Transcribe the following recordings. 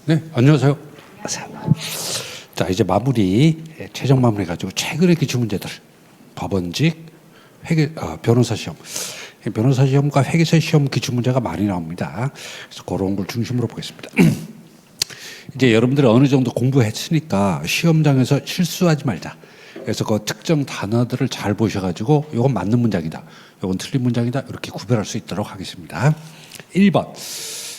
네, 안녕하세요. 자, 이제 마무리, 최종 마무리 가지고 최근의 기출 문제들, 법원직, 변호사 시험, 변호사 시험과 회계사 시험 기출 문제가 많이 나옵니다. 그래서 그런 걸 중심으로 보겠습니다. 이제 여러분들이 어느 정도 공부했으니까 시험장에서 실수하지 말자. 그래서 그 특정 단어들을 잘 보셔가지고 이건 맞는 문장이다, 이건 틀린 문장이다, 이렇게 구별할 수 있도록 하겠습니다. 1번.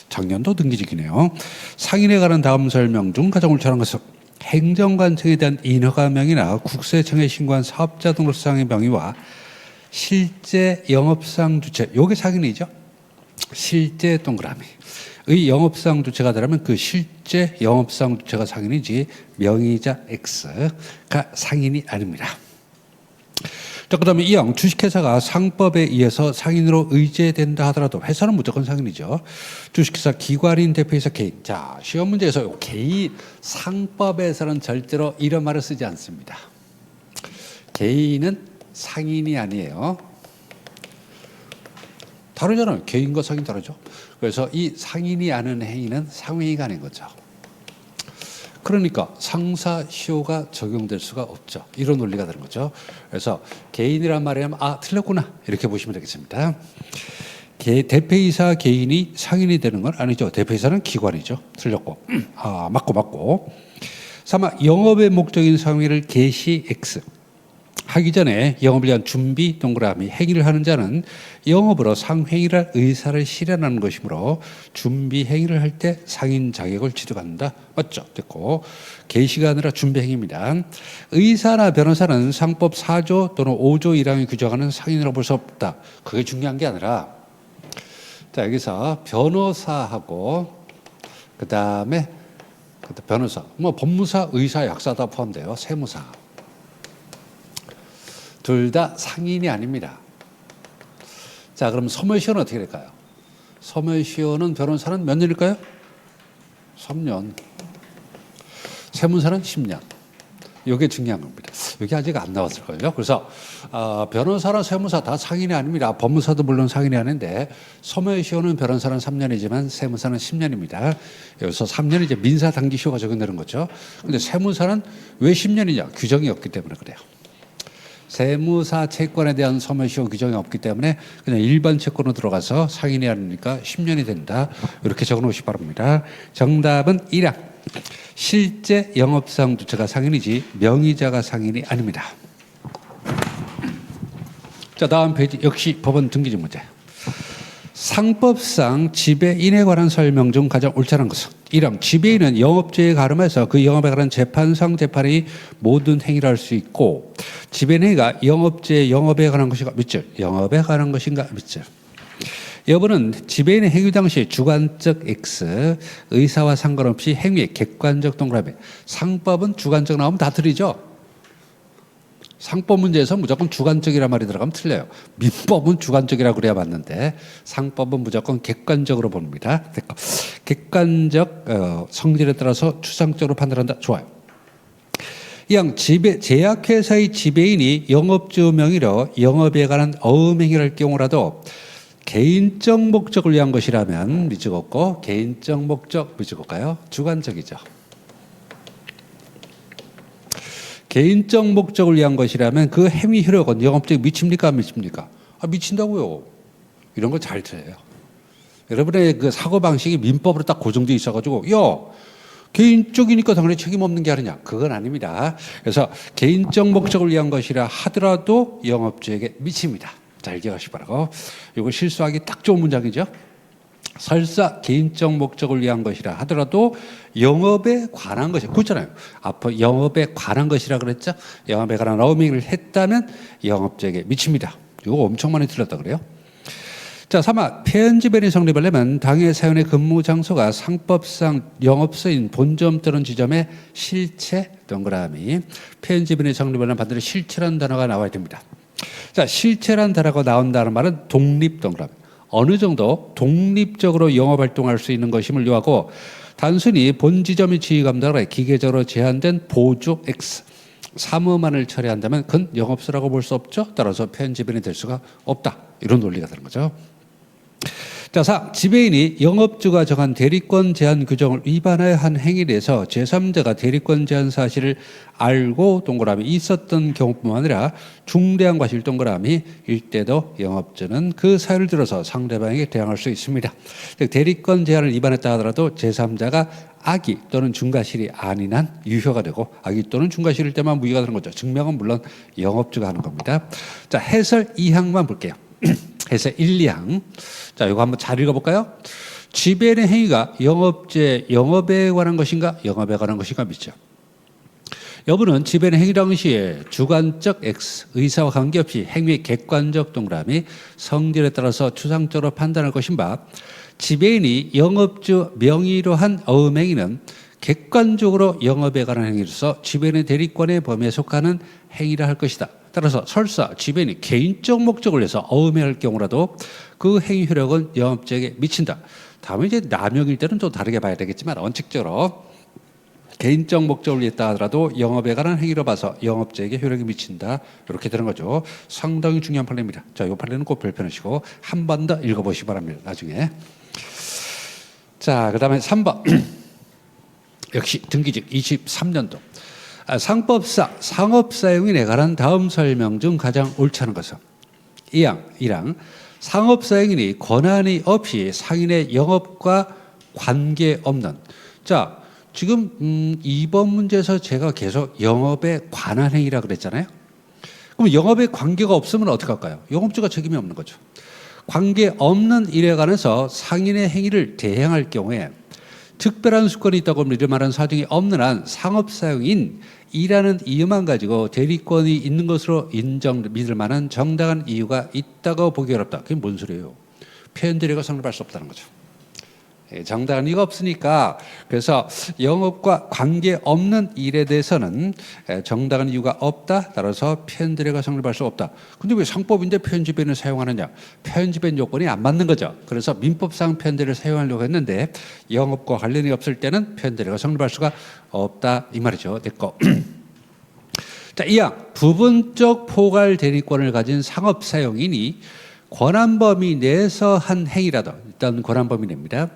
작년도 등기직이네요. 상인에 관한 다음 설명 중 가장 옳다는 것은 행정관청에 대한 인허가명이나 국세청에 신고한 사업자 등록상의 명의와 실제 영업상 주체, 요게 상인이죠. 실제 동그라미. 의 영업상 주체가 되려면 그 실제 영업상 주체가 상인이지 명의자 X가 상인이 아닙니다. 자, 그 다음에 2형 주식회사가 상법에 의해서 상인으로 의제된다 하더라도 회사는 무조건 상인이죠. 주식회사 기관인 대표이사 개인. 자, 시험 문제에서 개인, 상법에서는 절대로 이런 말을 쓰지 않습니다. 개인은 상인이 아니에요. 다르잖아요. 개인과 상인 다르죠. 그래서 이 상인이 아는 행위는 상행위가 아닌 거죠. 그러니까 상사시효가 적용될 수가 없죠. 이런 논리가 되는 거죠. 그래서 개인이란 말이 하면 틀렸구나 이렇게 보시면 되겠습니다. 대표이사 개인이 상인이 되는 건 아니죠. 대표이사는 기관이죠. 틀렸고 맞고 3번 영업의 목적인 상행위를 개시 X 하기 전에 영업을 위한 준비 동그라미 행위를 하는 자는 영업으로 상행위랄 의사를 실현하는 것이므로 준비 행위를 할 때 상인 자격을 취득한다. 맞죠? 됐고 개시가 아니라 준비 행위입니다. 의사나 변호사는 상법 4조 또는 5조 1항이 규정하는 상인이라고 볼 수 없다. 그게 중요한 게 아니라 자, 여기서 변호사하고 그다음에 변호사, 법무사, 의사, 약사 다 포함돼요. 세무사. 둘 다 상인이 아닙니다. 자, 그럼 소멸시효는 어떻게 될까요? 소멸시효는 변호사는 몇 년일까요? 3년. 세무사는 10년. 이게 중요한 겁니다. 이게 아직 안 나왔을걸요. 그래서 변호사나 세무사 다 상인이 아닙니다. 법무사도 물론 상인이 아닌데 소멸시효는 변호사는 3년이지만 세무사는 10년입니다. 여기서 3년이 이제 민사당기시효가 적용되는 거죠. 근데 세무사는 왜 10년이냐? 규정이 없기 때문에 그래요. 세무사 채권에 대한 소멸시효 규정이 없기 때문에 그냥 일반 채권으로 들어가서 상인이 아니니까 10년이 된다. 이렇게 적어놓으시기 바랍니다. 정답은 1항. 실제 영업상 주체가 상인이지 명의자가 상인이 아닙니다. 자, 다음 페이지 역시 법원 등기직 문제. 상법상 지배인에 관한 설명 중 가장 옳지 않은 것은 1항 지배인은 영업죄에 가름해서 그 영업에 관한 재판상 재판이 모든 행위를 할 수 있고 지배인 행위가 영업죄 영업에 관한 것인가 몇 절, 영업에 관한 것인가 몇 절. 여부는 지배인의 행위 당시 주관적 X 의사와 상관없이 행위의 객관적 동그라미. 상법은 주관적 나오면 다 틀리죠. 상법 문제에서 무조건 주관적이란 말이 들어가면 틀려요. 민법은 주관적이라고 그래야 맞는데 상법은 무조건 객관적으로 봅니다. 객관적 성질에 따라서 추상적으로 판단한다. 좋아요. 이왕 제약회사의 지배인이 영업주 명의로 영업에 관한 어음행위를 할 경우라도 개인적 목적을 위한 것이라면 미치겠고 개인적 목적 미치겠까요? 주관적이죠. 개인적 목적을 위한 것이라면 그 행위 효력은 영업적이 미칩니까? 안 미칩니까? 미친다고요. 이런 거 잘 들어요. 여러분의 그 사고방식이 민법으로 딱 고정되어 있어가지고 개인적이니까 당연히 책임 없는 게 아니냐. 그건 아닙니다. 그래서 개인적 목적을 위한 것이라 하더라도 영업주에게 미칩니다. 잘 기억하시기 바라고. 이거 실수하기 딱 좋은 문장이죠. 설사 개인적 목적을 위한 것이라 하더라도 영업에 관한 것이 그렇잖아요. 앞으로 영업에 관한 것이라 그랬죠. 영업에 관한 어음행위를 했다면 영업주에게 미칩니다. 이거 엄청 많이 틀렸다 그래요. 자, 3번 폐연지변이 성립하려면 당해 사연의 근무 장소가 상법상 영업소인 본점 또는 지점의 실체 동그라미. 폐연지변이 성립하려면 반드시 실체라는 단어가 나와야 됩니다. 자, 실체라는 단어가 나온다는 말은 독립 동그라미. 어느 정도 독립적으로 영업활동할 수 있는 것임을 요하고 단순히 본 지점의 지휘 감독에 기계적으로 제한된 보조 X 사무만을 처리한다면 그건 영업소라고 볼 수 없죠. 따라서 폐연지변이 될 수가 없다. 이런 논리가 되는 거죠. 자, 4. 지배인이 영업주가 정한 대리권 제한 규정을 위반하여 한 행위에 대해서 제3자가 대리권 제한 사실을 알고 동그라미 있었던 경우뿐만 아니라 중대한 과실 동그라미 일때도 영업주는 그 사유를 들어서 상대방에게 대항할 수 있습니다. 즉 대리권 제한을 위반했다 하더라도 제3자가 악의 또는 중과실이 아닌 한 유효가 되고 악의 또는 중과실일 때만 무효가 되는 거죠. 증명은 물론 영업주가 하는 겁니다. 자, 해설 2항만 볼게요. 해설 1, 2항. 자, 이거 한번 잘 읽어볼까요? 지배인의 행위가 영업에 관한 것인가 영업에 관한 것인가 묻죠. 여부는 지배인의 행위 당시에 주관적 X, 의사와 관계없이 행위의 객관적 동그라미, 성질에 따라서 추상적으로 판단할 것인 바 지배인이 영업주 명의로 한 어음행위는 객관적으로 영업에 관한 행위로서 지배인의 대리권의 범위에 속하는 행위라 할 것이다. 따라서 설사 지배인이 개인적 목적을 위해서 어음해할 경우라도 그 행위 효력은 영업자에게 미친다. 다음에 이제 남용일 때는 좀 다르게 봐야 되겠지만 원칙적으로 개인적 목적을 위했다 하더라도 영업에 관한 행위로 봐서 영업자에게 효력이 미친다. 이렇게 되는 거죠. 상당히 중요한 판례입니다. 자, 이 판례는 꼭 별표하시고 한 번 더 읽어보시기 바랍니다. 나중에. 자, 그 다음에 3번. 역시 등기직 23년도. 상법상 상업사용인에 관한 다음 설명 중 가장 옳지 않은 것은 1항 상업사용인이 권한이 없이 상인의 영업과 관계없는. 자, 지금 2번 문제에서 제가 계속 영업에 관한 행위라 그랬잖아요. 그럼 영업에 관계가 없으면 어떻게 할까요? 영업주가 책임이 없는 거죠. 관계없는 일에 관해서 상인의 행위를 대행할 경우에 특별한 수권이 있다고 믿을 만한 사정이 없는 한 상업사용인이라는 이유만 가지고 대리권이 있는 것으로 믿을 만한 정당한 이유가 있다고 보기 어렵다. 그게 뭔 소리예요? 표현대리가 성립할 수 없다는 거죠. 정당한 이유가 없으니까 그래서 영업과 관계없는 일에 대해서는 정당한 이유가 없다. 따라서 표현대리가 성립할 수 없다. 근데 왜 상법인데 표현지배인을 사용하느냐? 표현지배인 요건이 안 맞는 거죠. 그래서 민법상 표현대리를 사용하려고 했는데 영업과 관련이 없을 때는 표현대리가 성립할 수가 없다. 이 말이죠. 됐고. 자, 2항 부분적 포괄 대리권을 가진 상업사용인이 권한 범위 내에서 한 행위라도 일단 권한 범위 내입니다.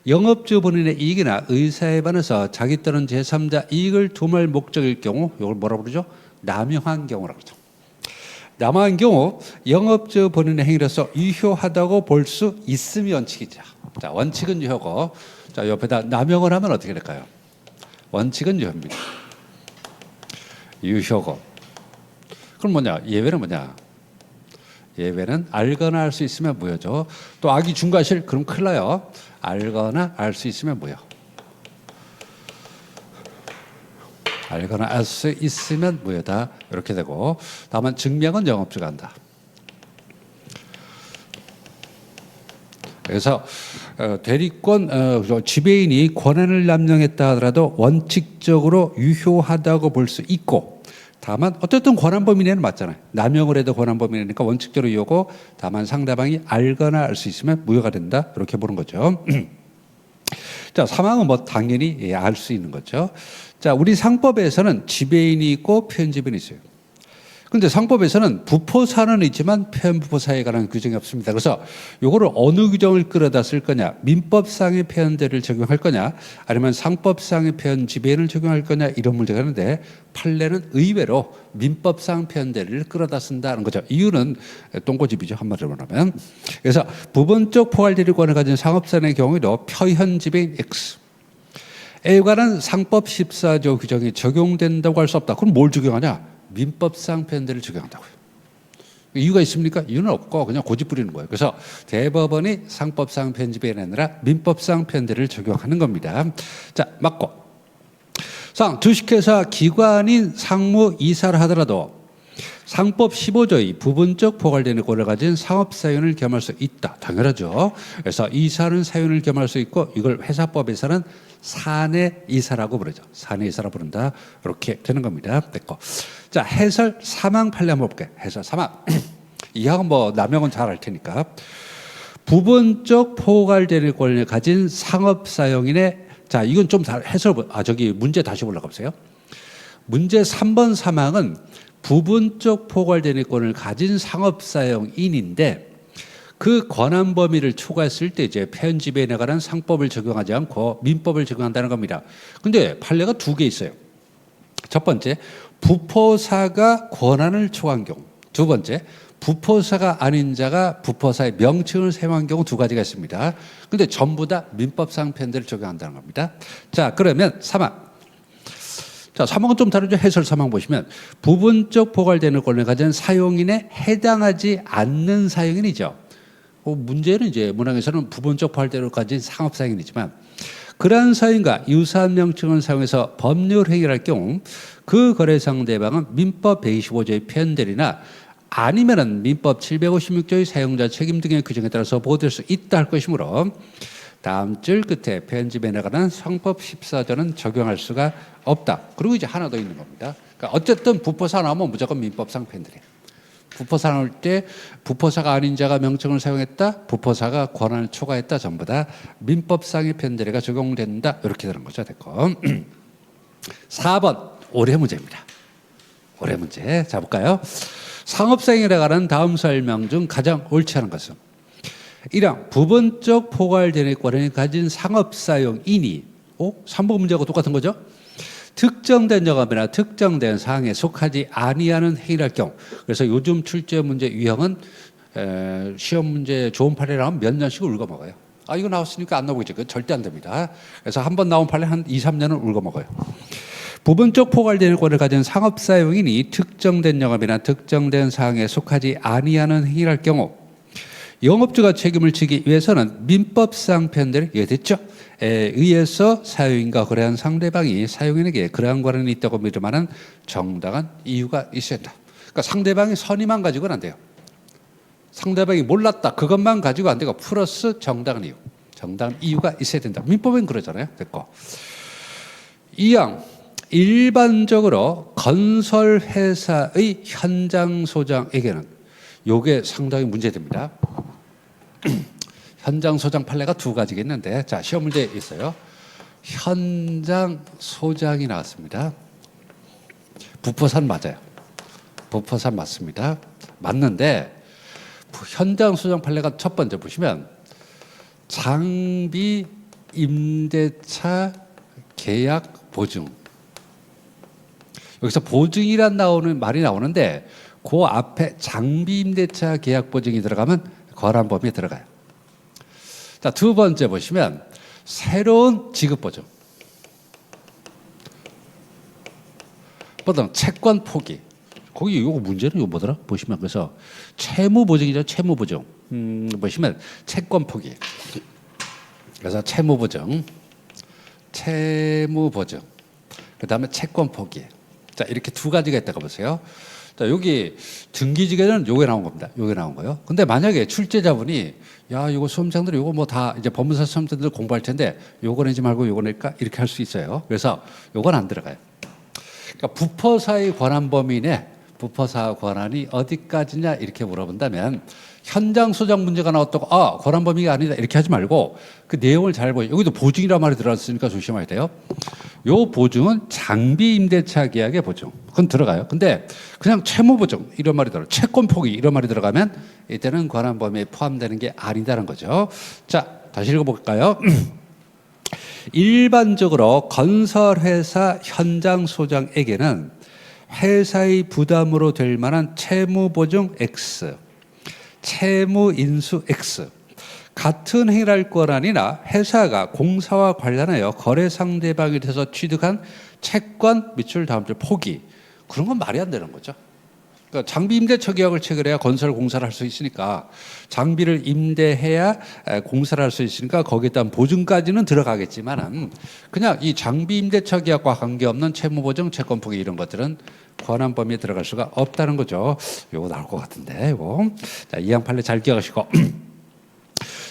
영업주 본인의 이익이나 의사에 반해서 자기 또는 제3자 이익을 도모할 목적일 경우 이걸 뭐라고 그러죠? 남용한 경우라고 그러죠. 남용한 경우 영업주 본인의 행위로서 유효하다고 볼 수 있음이 원칙이죠. 자, 원칙은 유효고 자, 옆에다 남용을 하면 어떻게 될까요? 원칙은 유효입니다. 유효고 그럼 뭐냐? 예외는 뭐냐? 예외는 알거나 알 수 있으면 무효죠. 또 악의 중과실 그럼 큰일 나요. 알거나 알 수 있으면 무효. 알거나 알 수 있으면 무효다. 이렇게 되고 다만 증명은 영업주가 한다. 그래서 대리권 지배인이 권한을 남용했다 하더라도 원칙적으로 유효하다고 볼 수 있고 다만 어쨌든 권한 범위 내는 맞잖아요. 남용을 해도 권한 범위 내니까 원칙적으로 유효고 다만 상대방이 알거나 알 수 있으면 무효가 된다. 이렇게 보는 거죠. 자, 3항은 뭐 당연히 알 수 있는 거죠. 자, 우리 상법에서는 지배인이 있고 표현지배인이 있어요. 그런데 상법에서는 부포사는 있지만 표현부포사에 관한 규정이 없습니다. 그래서 이거를 어느 규정을 끌어다 쓸 거냐, 민법상의 표현대를 적용할 거냐, 아니면 상법상의 표현 지배인을 적용할 거냐 이런 문제가 있는데 판례는 의외로 민법상 표현대를 끌어다 쓴다는 거죠. 이유는 똥꼬집이죠. 한마디로 말하면. 그래서 부분적 포괄대리권을 가진 상업사의 경우에도 표현 지배인 X 에 관한 상법 14조 규정이 적용된다고 할 수 없다. 그럼 뭘 적용하냐? 민법상 표현대를 적용한다고요. 이유가 있습니까? 이유는 없고 그냥 고집 부리는 거예요. 그래서 대법원이 상법상 표현지배인이 아니라 민법상 표현대를 적용하는 겁니다. 자, 맞고. 상, 주식회사 기관인 상무이사를 하더라도 상법 15조의 부분적 포괄대리권을 가진 상업사연을 겸할 수 있다. 당연하죠. 그래서 이사는 사연을 겸할 수 있고 이걸 회사법에서는 사내이사라고 부르죠. 사내이사라고 부른다. 이렇게 되는 겁니다. 됐고. 자, 해설 3항 판례 한번 볼게요. 해설 3항. 이 항은 뭐 남용은 잘 알 테니까. 부분적 포괄대리권을 가진 상업사용인의 자, 이건 좀 해설 문제 다시 올라가 보세요. 문제 3번 3항은 부분적 포괄대리권을 가진 상업사용인인데 그 권한 범위를 초과했을 때 이제 편집에 관한 상법을 적용하지 않고 민법을 적용한다는 겁니다. 근데 판례가 두 개 있어요. 첫 번째, 부포사가 권한을 초과한 경우. 두 번째, 부포사가 아닌 자가 부포사의 명칭을 사용한 경우 두 가지가 있습니다. 근데 전부 다 민법상 편대를 적용한다는 겁니다. 자, 그러면 사망. 자, 사망은 좀 다르죠. 해설 사망 보시면 부분적 포괄되는 권한을 가진 사용인에 해당하지 않는 사용인이죠. 문제는 이제 문항에서는 부분적 포괄되는 가진 상업사용인이지만 그러한 사용과 유사한 명칭을 사용해서 법률 행위를 할 경우 그 거래 상대방은 민법 125조의 편대리나 아니면은 민법 756조의 사용자 책임 등의 규정에 따라서 보호될 수 있다 할 것이므로 다음 줄 끝에 편집에 나가는 상법 14조는 적용할 수가 없다. 그리고 이제 하나 더 있는 겁니다. 그러니까 어쨌든 부포사 나오면 무조건 민법상 편대리. 부포사 나올 때 부포사가 아닌 자가 명칭을 사용했다. 부포사가 권한을 초과했다. 전부 다 민법상의 편대리가 적용된다. 이렇게 되는 거죠. 됐고. 4번 올해 문제입니다. 올해 문제. 자 볼까요? 상업사용에 관한 다음 설명 중 가장 옳지 않은 것은 1 항 부분적 포괄되는 권한을 가진 상업사용인이 3번 문제하고 똑같은 거죠. 특정된 영업이나 특정된 사항에 속하지 아니하는 행위를 할 경우. 그래서 요즘 출제 문제 유형은 시험 문제 좋은 판례라면 몇 년씩 울고 먹어요. 이거 나왔으니까 안 나오겠죠. 그건 절대 안 됩니다. 그래서 한 번 나온 판례 한 2, 3년은 울고 먹어요. 부분적 포괄되는 권을 가진 상업사용인이 특정된 영업이나 특정된 사항에 속하지 아니하는 행위를 할 경우 영업주가 책임을 지기 위해서는 민법상 편대를 이해됐죠. 의해서 사용인과 거래한 상대방이 사용인에게 그러한 권한이 있다고 믿을 만한 정당한 이유가 있어야 된다. 그러니까 상대방이 선의만 가지고는 안 돼요. 상대방이 몰랐다. 그것만 가지고 안 되고 플러스 정당한 이유. 정당한 이유가 있어야 된다. 민법엔 그러잖아요. 됐고. 2항 일반적으로 건설회사의 현장 소장에게는 요게 상당히 문제됩니다. 현장 소장 판례가 두 가지가 있는데 자 시험 문제 있어요. 현장 소장이 나왔습니다. 부포산 맞아요. 부포산 맞습니다. 맞는데 현장 소장 판례가 첫 번째 보시면 장비 임대차 계약 보증 여기서 보증이란 말이 나오는데 그 앞에 장비 임대차 계약 보증이 들어가면 거란 범위에 들어가요. 자, 두 번째 보시면 새로운 지급 보증. 보통 채권 포기. 거기 요거 문제는 이거 뭐더라? 보시면 그래서 채무 보증이죠. 채무 보증. 보시면 채권 포기. 그래서 채무 보증. 채무 보증. 그다음에 채권 포기. 자, 이렇게 두 가지가 있다고 보세요. 자, 여기 등기직에는 요게 나온 겁니다. 요게 나온 거예요. 근데 만약에 출제자분이 야, 이거 수험생들 이거 뭐 다 이제 법무사 수험생들 공부할 텐데 요거 내지 말고 요거 낼까? 이렇게 할 수 있어요. 그래서 요건 안 들어가요. 그러니까 부포사의 권한 범위 내 부포사 권한이 어디까지냐 이렇게 물어본다면 현장 소장 문제가 나왔다고 권한 범위가 아니다 이렇게 하지 말고 그 내용을 잘 보세요. 여기도 보증이란 말이 들어갔으니까 조심해야 돼요. 요 보증은 장비 임대차 계약의 보증. 그건 들어가요. 근데 그냥 채무 보증 이런 말이 들어가요. 채권 포기 이런 말이 들어가면 이때는 권한 범위에 포함되는 게 아니다는 거죠. 자, 다시 읽어볼까요? 일반적으로 건설회사 현장 소장에게는 회사의 부담으로 될 만한 채무 보증 X, 채무 인수 X, 같은 행위를 할 권한이나 회사가 공사와 관련하여 거래 상대방에 대해서 취득한 채권 밑줄 다음 줄 포기 그런 건 말이 안 되는 거죠. 그러니까 장비 임대차 계약을 체결해야 건설 공사를 할 수 있으니까 장비를 임대해야 공사를 할 수 있으니까 거기에 따른 보증까지는 들어가겠지만은 그냥 이 장비 임대차 계약과 관계없는 채무 보증, 채권 포기 이런 것들은 권한 범위에 들어갈 수가 없다는 거죠. 요거 나올 것 같은데 요거. 자, 이항 판례 잘 기억하시고.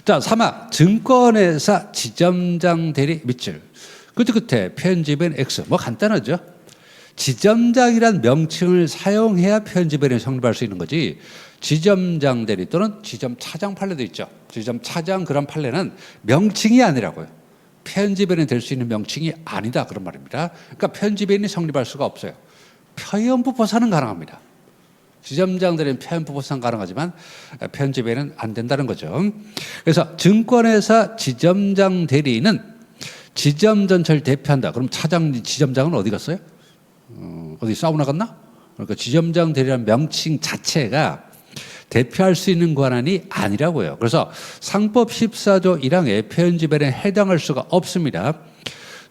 자, 3항 증권회사 지점장 대리 밑줄. 끝에 편집은 X. 뭐 간단하죠. 지점장이란 명칭을 사용해야 편집에는 성립할 수 있는 거지. 지점장 대리 또는 지점 차장 판례도 있죠. 지점 차장 그런 판례는 명칭이 아니라고요. 편집에는 될 수 있는 명칭이 아니다 그런 말입니다. 그러니까 편집에는 성립할 수가 없어요. 표현부포사는 가능합니다. 지점장 대리는 폐연부보상 가능하지만 폐연지배는 안 된다는 거죠. 그래서 증권회사 지점장 대리는 지점 전체를 대표한다. 그럼 지점장은 어디 갔어요? 어디 사우나 갔나? 그러니까 지점장 대리라는 명칭 자체가 대표할 수 있는 권한이 아니라고요. 그래서 상법 14조 1항의 폐연지배는 해당할 수가 없습니다.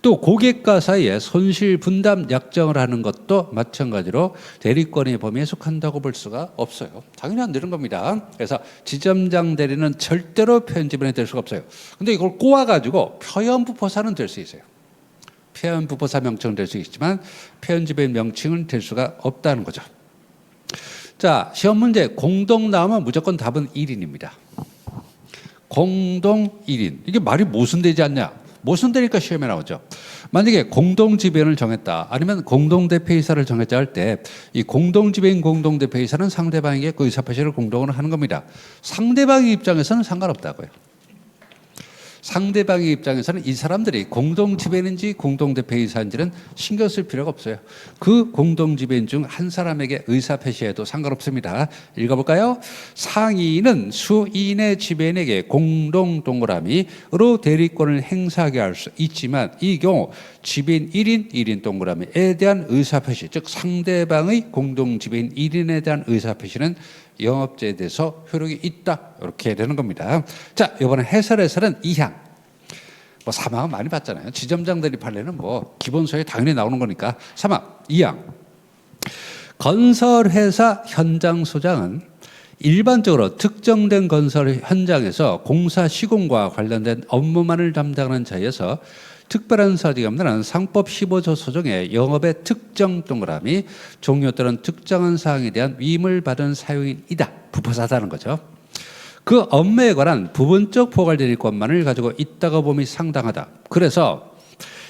또 고객과 사이에 손실 분담 약정을 하는 것도 마찬가지로 대리권의 범위에 속한다고 볼 수가 없어요. 당연히 안 되는 겁니다. 그래서 지점장 대리는 절대로 폐연지배는 될 수가 없어요. 근데 이걸 꼬아가지고 표현부포사는 될 수 있어요. 표현부포사 명칭은 될 수 있지만 폐연지배 명칭은 될 수가 없다는 거죠. 자, 시험 문제 공동 나오면 무조건 답은 1인입니다. 공동 1인. 이게 말이 모순되지 않냐? 모순되니까 시험에 나오죠. 만약에 공동지배인을 정했다. 아니면 공동대표이사를 정했자 할 때 이 공동지배인 공동대표이사는 상대방에게 그 의사표시를 공동으로 하는 겁니다. 상대방의 입장에서는 상관없다고요. 상대방의 입장에서는 이 사람들이 공동지배인인지 공동대표이사인지는 신경 쓸 필요가 없어요. 그 공동지배인 중 한 사람에게 의사표시해도 상관없습니다. 읽어볼까요? 상위는 수인의 지배인에게 공동 동그라미로 대리권을 행사하게 할 수 있지만 이 경우 지배인 1인 동그라미에 대한 의사표시, 즉 상대방의 공동지배인 1인에 대한 의사표시는 영업제에 대해서 효력이 있다. 이렇게 되는 겁니다. 자, 이번에 해설에서는 2항. 뭐 3항은 많이 봤잖아요. 지점장들이 판례는 뭐 기본서에 당연히 나오는 거니까 3항, 2항. 건설회사 현장 소장은 일반적으로 특정된 건설 현장에서 공사 시공과 관련된 업무만을 담당하는 자여서 특별한 사직이 없는 상법 15조 소정의 영업의 특정 동그라미 종료 또는 특정한 사항에 대한 위임을 받은 사용인이다. 부포사다는 거죠. 그 업무에 관한 부분적 포괄대리권만을 가지고 있다고 봄이 상당하다. 그래서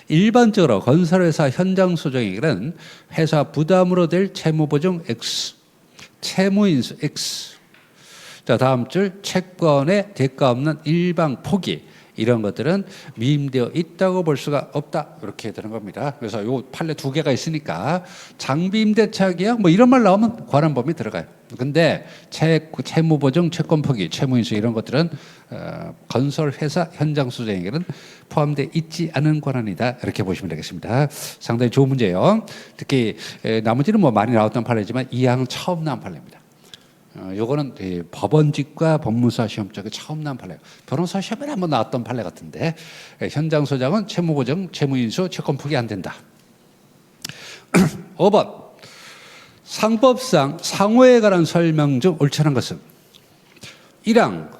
일반적으로 건설회사 현장 소정에게는 회사 부담으로 될 채무보증 X, 채무인수 X. 자, 다음 줄 채권의 대가 없는 일방 포기. 이런 것들은 위임되어 있다고 볼 수가 없다. 이렇게 되는 겁니다. 그래서 요 판례 2개가 있으니까 장비임대차 계약 뭐 이런 말 나오면 관한 범위 들어가요. 근데 채무보증, 채권 포기, 채무인수 이런 것들은 건설회사 현장 소장에게는 포함되어 있지 않은 권한이다. 이렇게 보시면 되겠습니다. 상당히 좋은 문제예요. 특히 나머지는 뭐 많이 나왔던 판례지만 이 항은 처음 나온 판례입니다. 요거는 법원직과 법무사 시험 쪽에 처음 나온 판례예요. 변호사 시험에 한번 나왔던 판례 같은데 현장 소장은 채무보증, 채무인수, 채권 포기 안 된다. 5번 상법상 상호에 관한 설명 중 옳지 않은 것은 1항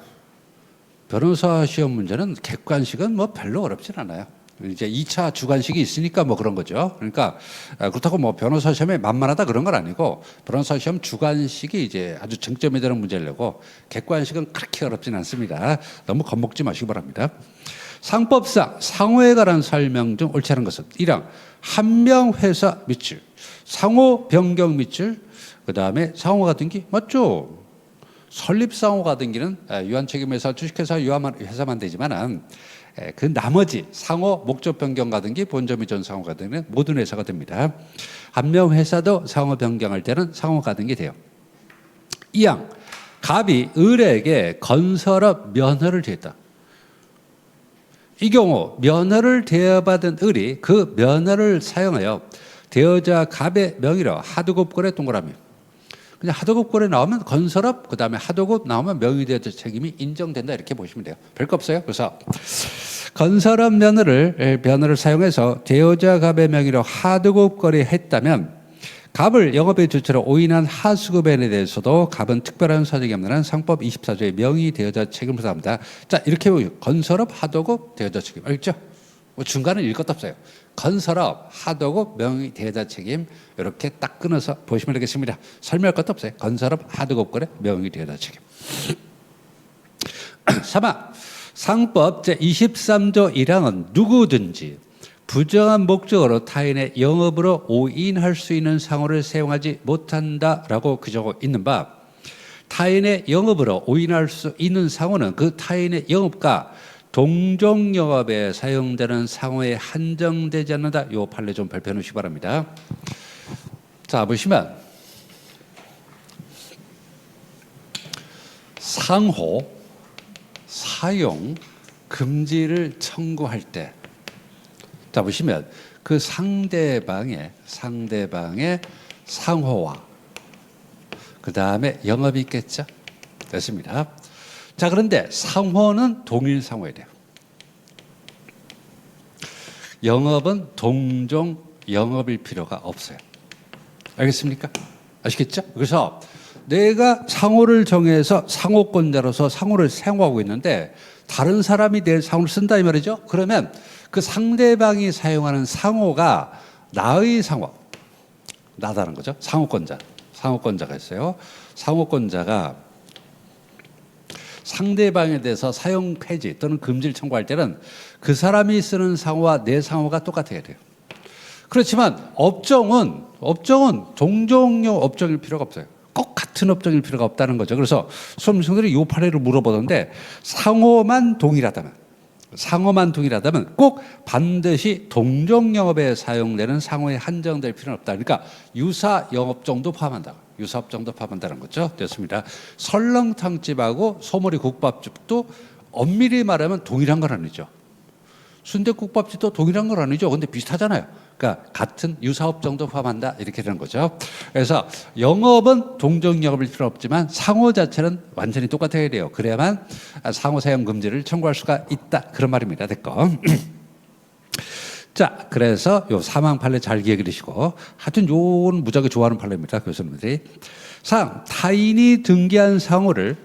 변호사 시험 문제는 객관식은 뭐 별로 어렵진 않아요. 이제 2차 주관식이 있으니까 뭐 그런 거죠. 그러니까 그렇다고 뭐 변호사 시험에 만만하다 그런 건 아니고 변호사 시험 주관식이 이제 아주 쟁점이 되는 문제를 내고 객관식은 그렇게 어렵진 않습니다. 너무 겁먹지 마시기 바랍니다. 상법상 상호에 관한 설명 중 옳지 않은 것은 1항 한명회사 밑줄, 상호 변경 밑줄, 그 다음에 상호가 등기 맞죠? 설립상호가 등기는 유한책임회사, 주식회사, 유한회사만 되지만 그 나머지 상호, 목적 변경 가등기, 본점 이전 상호 가등기는 모든 회사가 됩니다. 한명 회사도 상호 변경할 때는 상호 가등기 돼요. 2항 갑이 을에게 건설업 면허를 대했다. 이 경우 면허를 대여받은 을이 그 면허를 사용하여 대여자 갑의 명의로 하도급 거래 동그라미. 그냥 하도급 거래 나오면 건설업, 그 다음에 하도급 나오면 명의대여자 책임이 인정된다 이렇게 보시면 돼요. 별거 없어요. 그래서 건설업 면허를 사용해서 대여자 갑의 명의로 하도급 거래했다면 갑을 영업의 주체로 오인한 하수급에 대해서도 갑은 특별한 사정이 없는 상법 24조의 명의 대여자 책임을 부담합니다. 자, 이렇게 건설업, 하도급, 대여자 책임 알겠죠? 뭐 중간에 일 것도 없어요. 건설업, 하도급, 명의 대여자 책임 이렇게 딱 끊어서 보시면 되겠습니다. 설명할 것도 없어요. 건설업, 하도급 거래, 명의 대여자 책임. 3번 상법 제23조 1항은 누구든지 부정한 목적으로 타인의 영업으로 오인할 수 있는 상호를 사용하지 못한다라고 규정하고 있는 바 타인의 영업으로 오인할 수 있는 상호는 그 타인의 영업과 동종영업에 사용되는 상호에 한정되지 않는다. 이 판례 좀 발표해 놓으시기 바랍니다. 자, 보시면 상호 사용 금지를 청구할 때, 자 보시면 그 상대방의 상호와 그 다음에 영업이 있겠죠. 됐습니다. 자 그런데 상호는 동일 상호해야 돼요. 영업은 동종 영업일 필요가 없어요. 알겠습니까? 아시겠죠? 그래서 내가 상호를 정해서 상호권자로서 상호를 사용하고 있는데 다른 사람이 내 상호를 쓴다 이 말이죠. 그러면 그 상대방이 사용하는 상호가 나의 상호, 나다는 거죠. 상호권자가 있어요. 상호권자가 상대방에 대해서 사용 폐지 또는 금지를 청구할 때는 그 사람이 쓰는 상호와 내 상호가 똑같아야 돼요. 그렇지만 업종은 동종용 업종일 필요가 없어요. 꼭 같은 업종일 필요가 없다는 거죠. 그래서 수험생들이 이 판례를 물어보던데 상호만 동일하다면 꼭 반드시 동종영업에 사용되는 상호에 한정될 필요는 없다. 그러니까 유사 영업종도 포함한다. 유사업종도 포함한다는 거죠. 됐습니다. 설렁탕집하고 소머리 국밥집도 엄밀히 말하면 동일한 건 아니죠. 순댓국밥집도 동일한 건 아니죠. 근데 비슷하잖아요. 그러니까 같은 유사업종도 포함한다 이렇게 되는 거죠. 그래서 영업은 동종영업일 필요 없지만 상호 자체는 완전히 똑같아야 돼요. 그래야만 상호 사용 금지를 청구할 수가 있다 그런 말입니다. 됐고. 자, 그래서 요 사망 판례 잘 기억해 두시고, 하여튼 요건 무지하게 좋아하는 판례입니다. 교수님들이. 타인이 등기한 상호를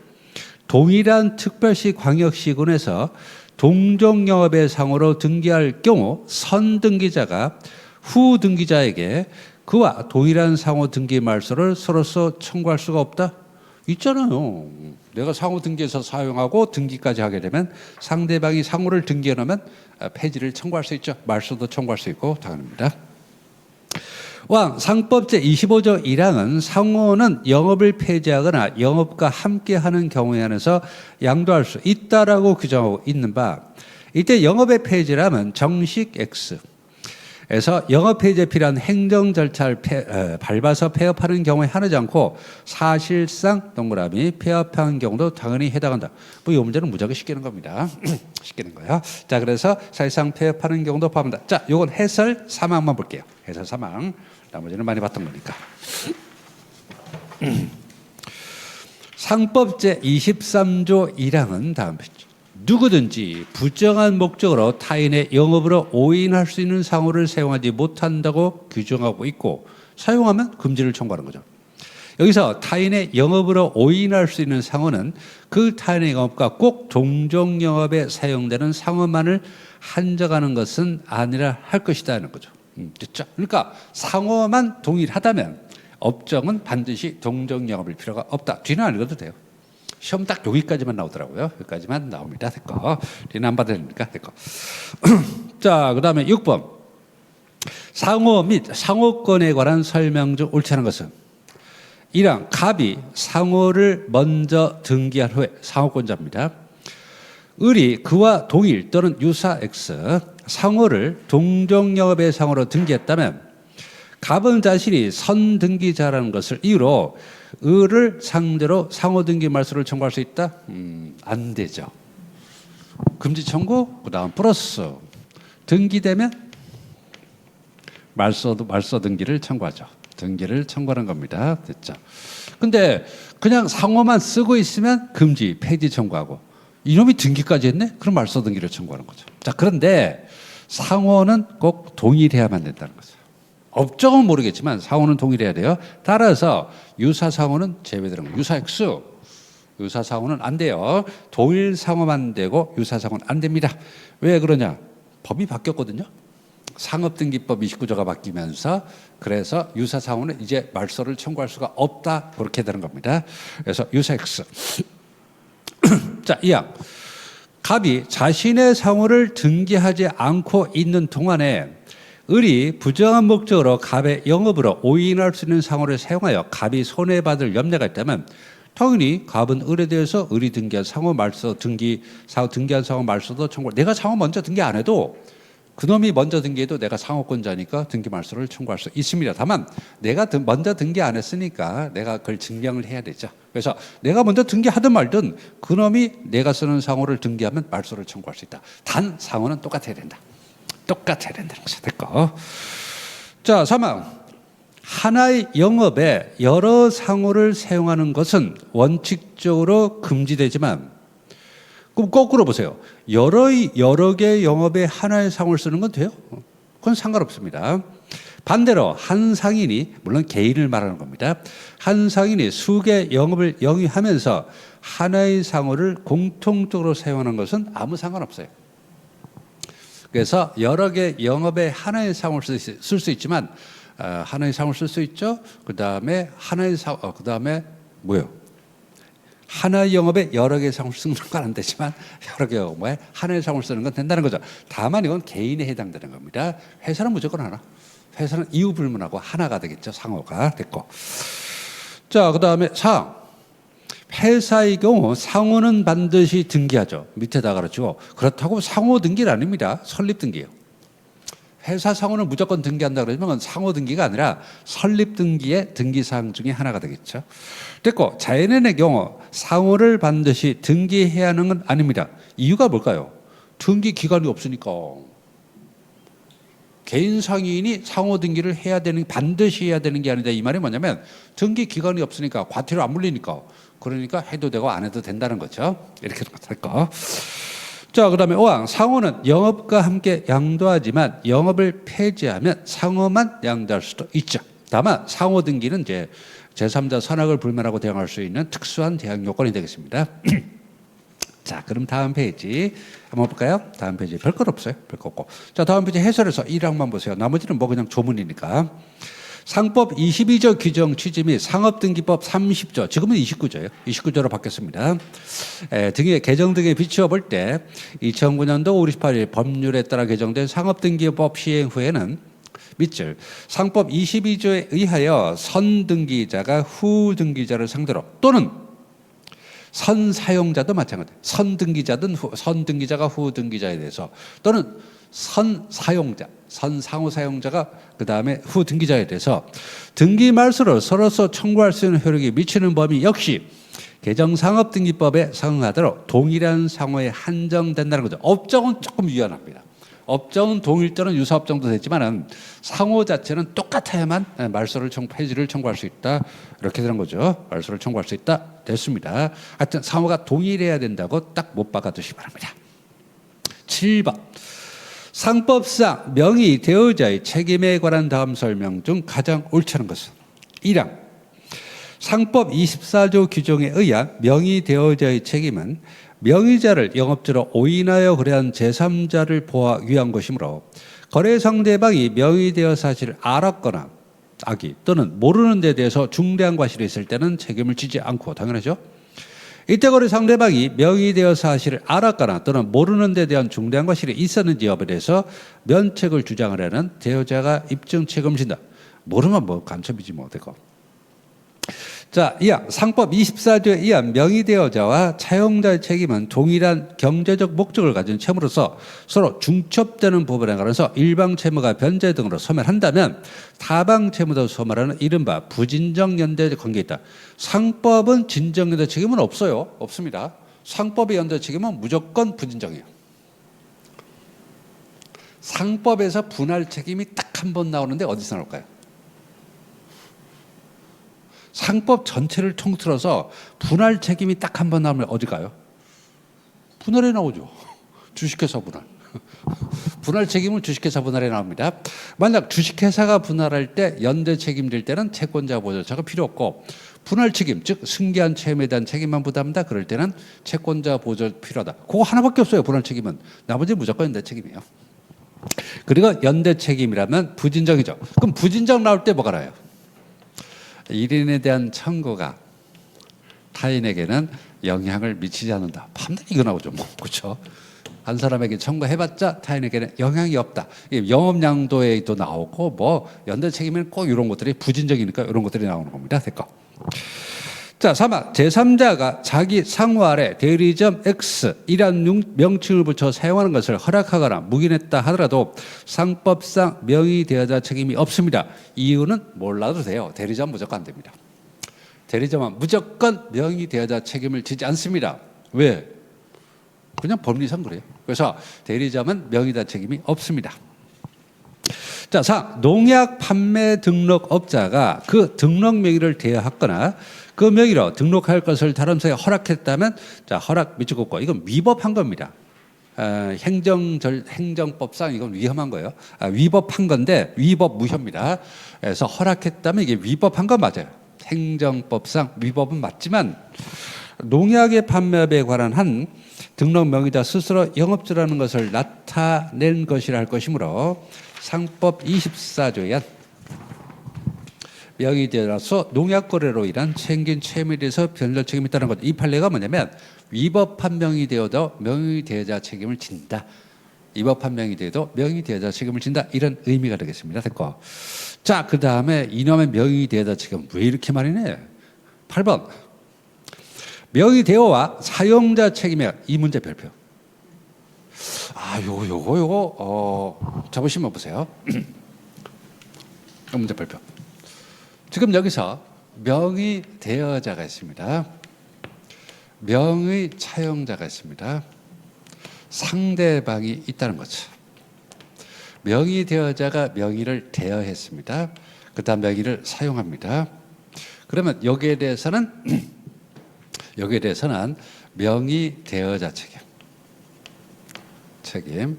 동일한 특별시 광역시군에서 동종영업의 상호로 등기할 경우 선등기자가 후등기자에게 그와 동일한 상호 등기 말소를 서로서 청구할 수가 없다? 있잖아요. 내가 상호 등기해서 사용하고 등기까지 하게 되면 상대방이 상호를 등기해 놓으면 폐지를 청구할 수 있죠. 말소도 청구할 수 있고 당연합니다. 상법 제25조 1항은 상호는 영업을 폐지하거나 영업과 함께하는 경우에 한해서 양도할 수 있다라고 규정하고 있는 바, 이때 영업의 폐지라면 정식 X에서 영업 폐지에 필요한 행정 절차를 밟아서 폐업하는 경우에 한하지 않고 사실상 동그라미 폐업한 경우도 당연히 해당한다. 이 문제는 무지하게 쉽게 는 겁니다. 쉽게 는 거야. 자, 그래서 사실상 폐업하는 경우도 포함한다. 자, 요건 해설 사망만 볼게요. 해설 사망. 나머지는 많이 봤던 거니까. 상법 제23조 1항은 다음 페이지. 누구든지 부정한 목적으로 타인의 영업으로 오인할 수 있는 상호를 사용하지 못한다고 규정하고 있고, 사용하면 금지를 청구하는 거죠. 여기서 타인의 영업으로 오인할 수 있는 상호는 그 타인의 영업과 꼭 동종영업에 사용되는 상호만을 한정하는 것은 아니라 할 것이다 하는 거죠. 됐죠? 그러니까 상호만 동일하다면 업종은 반드시 동종영업일 필요가 없다. 뒤는 안 읽어도 돼요. 시험 딱 여기까지만 나오더라고요. 여기까지만 나옵니다. 됐고. 뒤는 안 받아야 되니까. 됐고. 자, 그 다음에 6번. 상호 및 상호권에 관한 설명 중 옳지 않은 것은 1항 갑이 상호를 먼저 등기한 후에 상호권자입니다. 을이 그와 동일 또는 유사 X 상호를 동종영업의 상호로 등기했다면 갑은 자신이 선등기자라는 것을 이유로 을을 상대로 상호등기 말소를 청구할 수 있다? 안 되죠. 금지 청구, 그 다음 플러스 등기되면 말소 등기를 청구하죠. 등기를 청구하는 겁니다. 됐죠. 근데 그냥 상호만 쓰고 있으면 금지, 폐지 청구하고, 이놈이 등기까지 했네? 그럼 말소 등기를 청구하는 거죠. 자, 그런데 상호는 꼭 동일해야만 된다는 거죠. 업종은 모르겠지만 상호는 동일해야 돼요. 따라서 유사 상호는 제외되는 거예요. 유사 X, 유사 상호는 안 돼요. 동일 상호만 되고 유사 상호는 안 됩니다. 왜 그러냐? 법이 바뀌었거든요. 상업등기법 29조가 바뀌면서, 그래서 유사 상호는 이제 말소를 청구할 수가 없다. 그렇게 되는 겁니다. 그래서 유사 X. 자, 2항. 갑이 자신의 상호를 등기하지 않고 있는 동안에 을이 부정한 목적으로 갑의 영업으로 오인할 수 있는 상호를 사용하여 갑이 손해받을 염려가 있다면 당연히 갑은 을에 대해서 을이 등기한 상호 말소 등기한 상호 말소도 청구. 내가 상호 먼저 등기 안 해도 그놈이 먼저 등기해도 내가 상호권자니까 등기 말소를 청구할 수 있습니다. 다만 내가 먼저 등기 안 했으니까 내가 그걸 증명을 해야 되죠. 그래서 내가 먼저 등기하든 말든 그놈이 내가 쓰는 상호를 등기하면 말소를 청구할 수 있다. 단 상호는 똑같아야 된다. 똑같아야 된다는 것이 됐고. 자, 3번. 하나의 영업에 여러 상호를 사용하는 것은 원칙적으로 금지되지만, 그럼 거꾸로 보세요. 여러 개의 영업에 하나의 상호를 쓰는 건 돼요. 그건 상관없습니다. 반대로 한 상인이, 물론 개인을 말하는 겁니다. 한 상인이 수개 영업을 영위하면서 하나의 상호를 공통적으로 사용하는 것은 아무 상관없어요. 그래서 여러 개 영업에 하나의 상호를 쓸 수 있지만, 하나의 상호를 쓸 수 있죠. 그 다음에 하나의 상호, 그 다음에 뭐요? 하나의 영업에 여러 개의 상호를 쓰는 건 안 되지만 여러 개의 영업에 하나의 상호를 쓰는 건 된다는 거죠. 다만 이건 개인에 해당되는 겁니다. 회사는 무조건 하나. 회사는 이유 불문하고 하나가 되겠죠. 상호가 됐고. 자, 그 다음에 4. 회사의 경우 상호는 반드시 등기하죠. 밑에다 가르치고. 그렇다고 상호 등기는 아닙니다. 설립 등기예요. 회사 상호는 무조건 등기한다 그러지만 상호 등기가 아니라 설립 등기의 등기사항 중에 하나가 되겠죠. 됐고, 자연인의 경우 상호를 반드시 등기해야 하는 건 아닙니다. 이유가 뭘까요? 등기 기간이 없으니까. 개인 상인이 상호 등기를 해야 되는, 반드시 해야 되는 게 아니다. 이 말이 뭐냐면 등기 기간이 없으니까, 과태료 안 물리니까, 그러니까 해도 되고 안 해도 된다는 거죠. 이렇게 될까? 자, 그 다음에 5항. 상호는 영업과 함께 양도하지만 영업을 폐지하면 상호만 양도할 수도 있죠. 다만 상호 등기는 이제 제3자 선악을 불면하고 대항할 수 있는 특수한 대항 요건이 되겠습니다. 자, 그럼 다음 페이지 한번 볼까요? 다음 페이지 별것 없어요. 별거 없고. 자, 다음 페이지 해설에서 1항만 보세요. 나머지는 뭐 그냥 조문이니까. 상법 22조 규정 취지 및 상업등기법 30조, 지금은 29조예요. 29조로 바뀌었습니다. 등의 개정 등에 비추어 볼 때 2009년도 5월 28일 법률에 따라 개정된 상업등기법 시행 후에는 밑줄 상법 22조에 의하여 선등기자가 후등기자를 상대로 또는 선사용자도 마찬가지예요. 선등기자든 선등기자가 후등기자에 대해서 또는 선사용자, 선상호 사용자가 그 다음에 후등기자에 대해서 등기 말소를 서로서 청구할 수 있는 효력이 미치는 범위 역시 개정상업등기법에 상응하도록 동일한 상호에 한정된다는 거죠. 업종은 조금 유연합니다. 업종은 동일자는 유사업종도 되지만은 상호 자체는 똑같아야만 말소를 폐지를 청구할 수 있다. 이렇게 되는 거죠. 말소를 청구할 수 있다. 됐습니다. 하여튼 상호가 동일해야 된다고 딱 못 박아두시기 바랍니다. 7번. 상법상 명의대여자의 책임에 관한 다음 설명 중 가장 옳지 않은 것은 1항. 상법 24조 규정에 의한 명의대여자의 책임은 명의자를 영업자로 오인하여 거래한 제3자를 보호하기 위한 것이므로 거래 상대방이 명의대여 사실을 알았거나 악의 또는 모르는 데 대해서 중대한 과실이 있을 때는 책임을 지지 않고, 당연하죠. 이때 거래 상대방이 명의대여 사실을 알았거나 또는 모르는 데 대한 중대한 과실이 있었는지 여부에 대해서 면책을 주장하려는 대여자가 입증 책임을 진다. 모르면 뭐 간첩이지 뭐 되고. 자, 이항 상법 24조에 의한 명의대여자와 차용자의 책임은 동일한 경제적 목적을 가진 채무로서 서로 중첩되는 부분에 관해서 일방 채무가 변제 등으로 소멸한다면 타방 채무도 소멸하는 이른바 부진정 연대 관계에 있다. 상법은 진정 연대 책임은 없어요. 없습니다. 상법의 연대 책임은 무조건 부진정이에요. 상법에서 분할 책임이 딱 한 번 나오는데 어디서 나올까요? 상법 전체를 통틀어서 분할 책임이 딱 한 번 나오면 어디 가요? 분할에 나오죠. 주식회사 분할. 분할 책임은 주식회사 분할에 나옵니다. 만약 주식회사가 분할할 때 연대 책임질 때는 채권자 보조자가 필요 없고, 분할 책임, 즉 승계한 채무에 대한 책임만 부담한다 그럴 때는 채권자 보조 필요하다. 그거 하나밖에 없어요. 분할 책임은. 나머지는 무조건 연대 책임이에요. 그리고 연대 책임이라면 부진정이죠. 그럼 부진정 나올 때 뭐가 나요? 1인에 대한 청구가 타인에게는 영향을 미치지 않는다. 판단 이거 나오죠. 뭐, 그렇죠? 한 사람에게 청구해봤자 타인에게는 영향이 없다. 영업양도에도 나오고 뭐 연대 책임에는 꼭 이런 것들이 부진적이니까 이런 것들이 나오는 겁니다. 됐고. 자, 3번 제3자가 자기 상호 아래 대리점 X이란 명칭을 붙여 사용하는 것을 허락하거나 묵인했다 하더라도 상법상 명의대여자 책임이 없습니다. 이유는 몰라도 돼요. 대리점 무조건 안 됩니다. 대리점은 무조건 명의대여자 책임을 지지 않습니다. 왜? 그냥 법리상 그래요. 그래서 대리점은 명의대여자 책임이 없습니다. 자, 4. 농약 판매 등록업자가 그 등록 명의를 대여했거나 그 명의로 등록할 것을 다른 사에 허락했다면, 자, 허락 미치고 없고 이건 위법한 겁니다. 행정법상 이건 위험한 거예요. 위법한 건데 위법 무효입니다. 그래서 허락했다면 이게 위법한 건 맞아요. 행정법상 위법은 맞지만 농약의 판매업에 관한 한 등록 명의자 스스로 영업자라는 것을 나타낸 것이라 할 것이므로 상법 24조에 의한 명의대여로서 농약 거래로 인한 생긴 채무에 대해서 변절 책임이 있다는 것. 이 판례가 뭐냐면 위법한 명의대여도 명의대여자 책임을 진다. 위법한 명의대여도 명의대여자 책임을 진다. 이런 의미가 되겠습니다. 됐고. 자, 그 다음에 이놈의 명의대여자 책임 왜 이렇게 많이 내? 8번 명의대여와 사용자 책임의 이 문제 별표. 요거 잡으시면 보세요. 이 문제 별표. 지금 여기서 명의대여자가 있습니다. 명의차용자가 있습니다. 상대방이 있다는 거죠. 명의대여자가 명의를 대여했습니다. 그 다음 명의를 사용합니다. 그러면 여기에 대해서는 명의대여자 책임.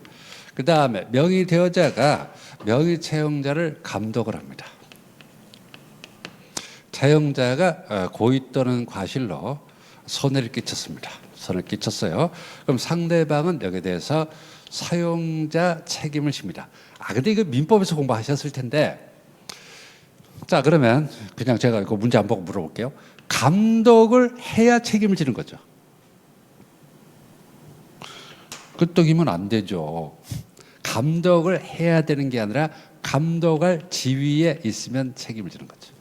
그 다음에 명의대여자가 명의차용자를 감독을 합니다. 차용자가 고의 또는 과실로 손해를 끼쳤습니다. 손해를 끼쳤어요. 그럼 상대방은 여기에 대해서 사용자 책임을 집니다. 근데 이거 민법에서 공부하셨을 텐데, 자, 그러면 그냥 제가 이거 문제 안 보고 물어볼게요. 감독을 해야 책임을 지는 거죠. 끄떡이면 안 되죠. 감독을 해야 되는 게 아니라 감독할 지위에 있으면 책임을 지는 거죠.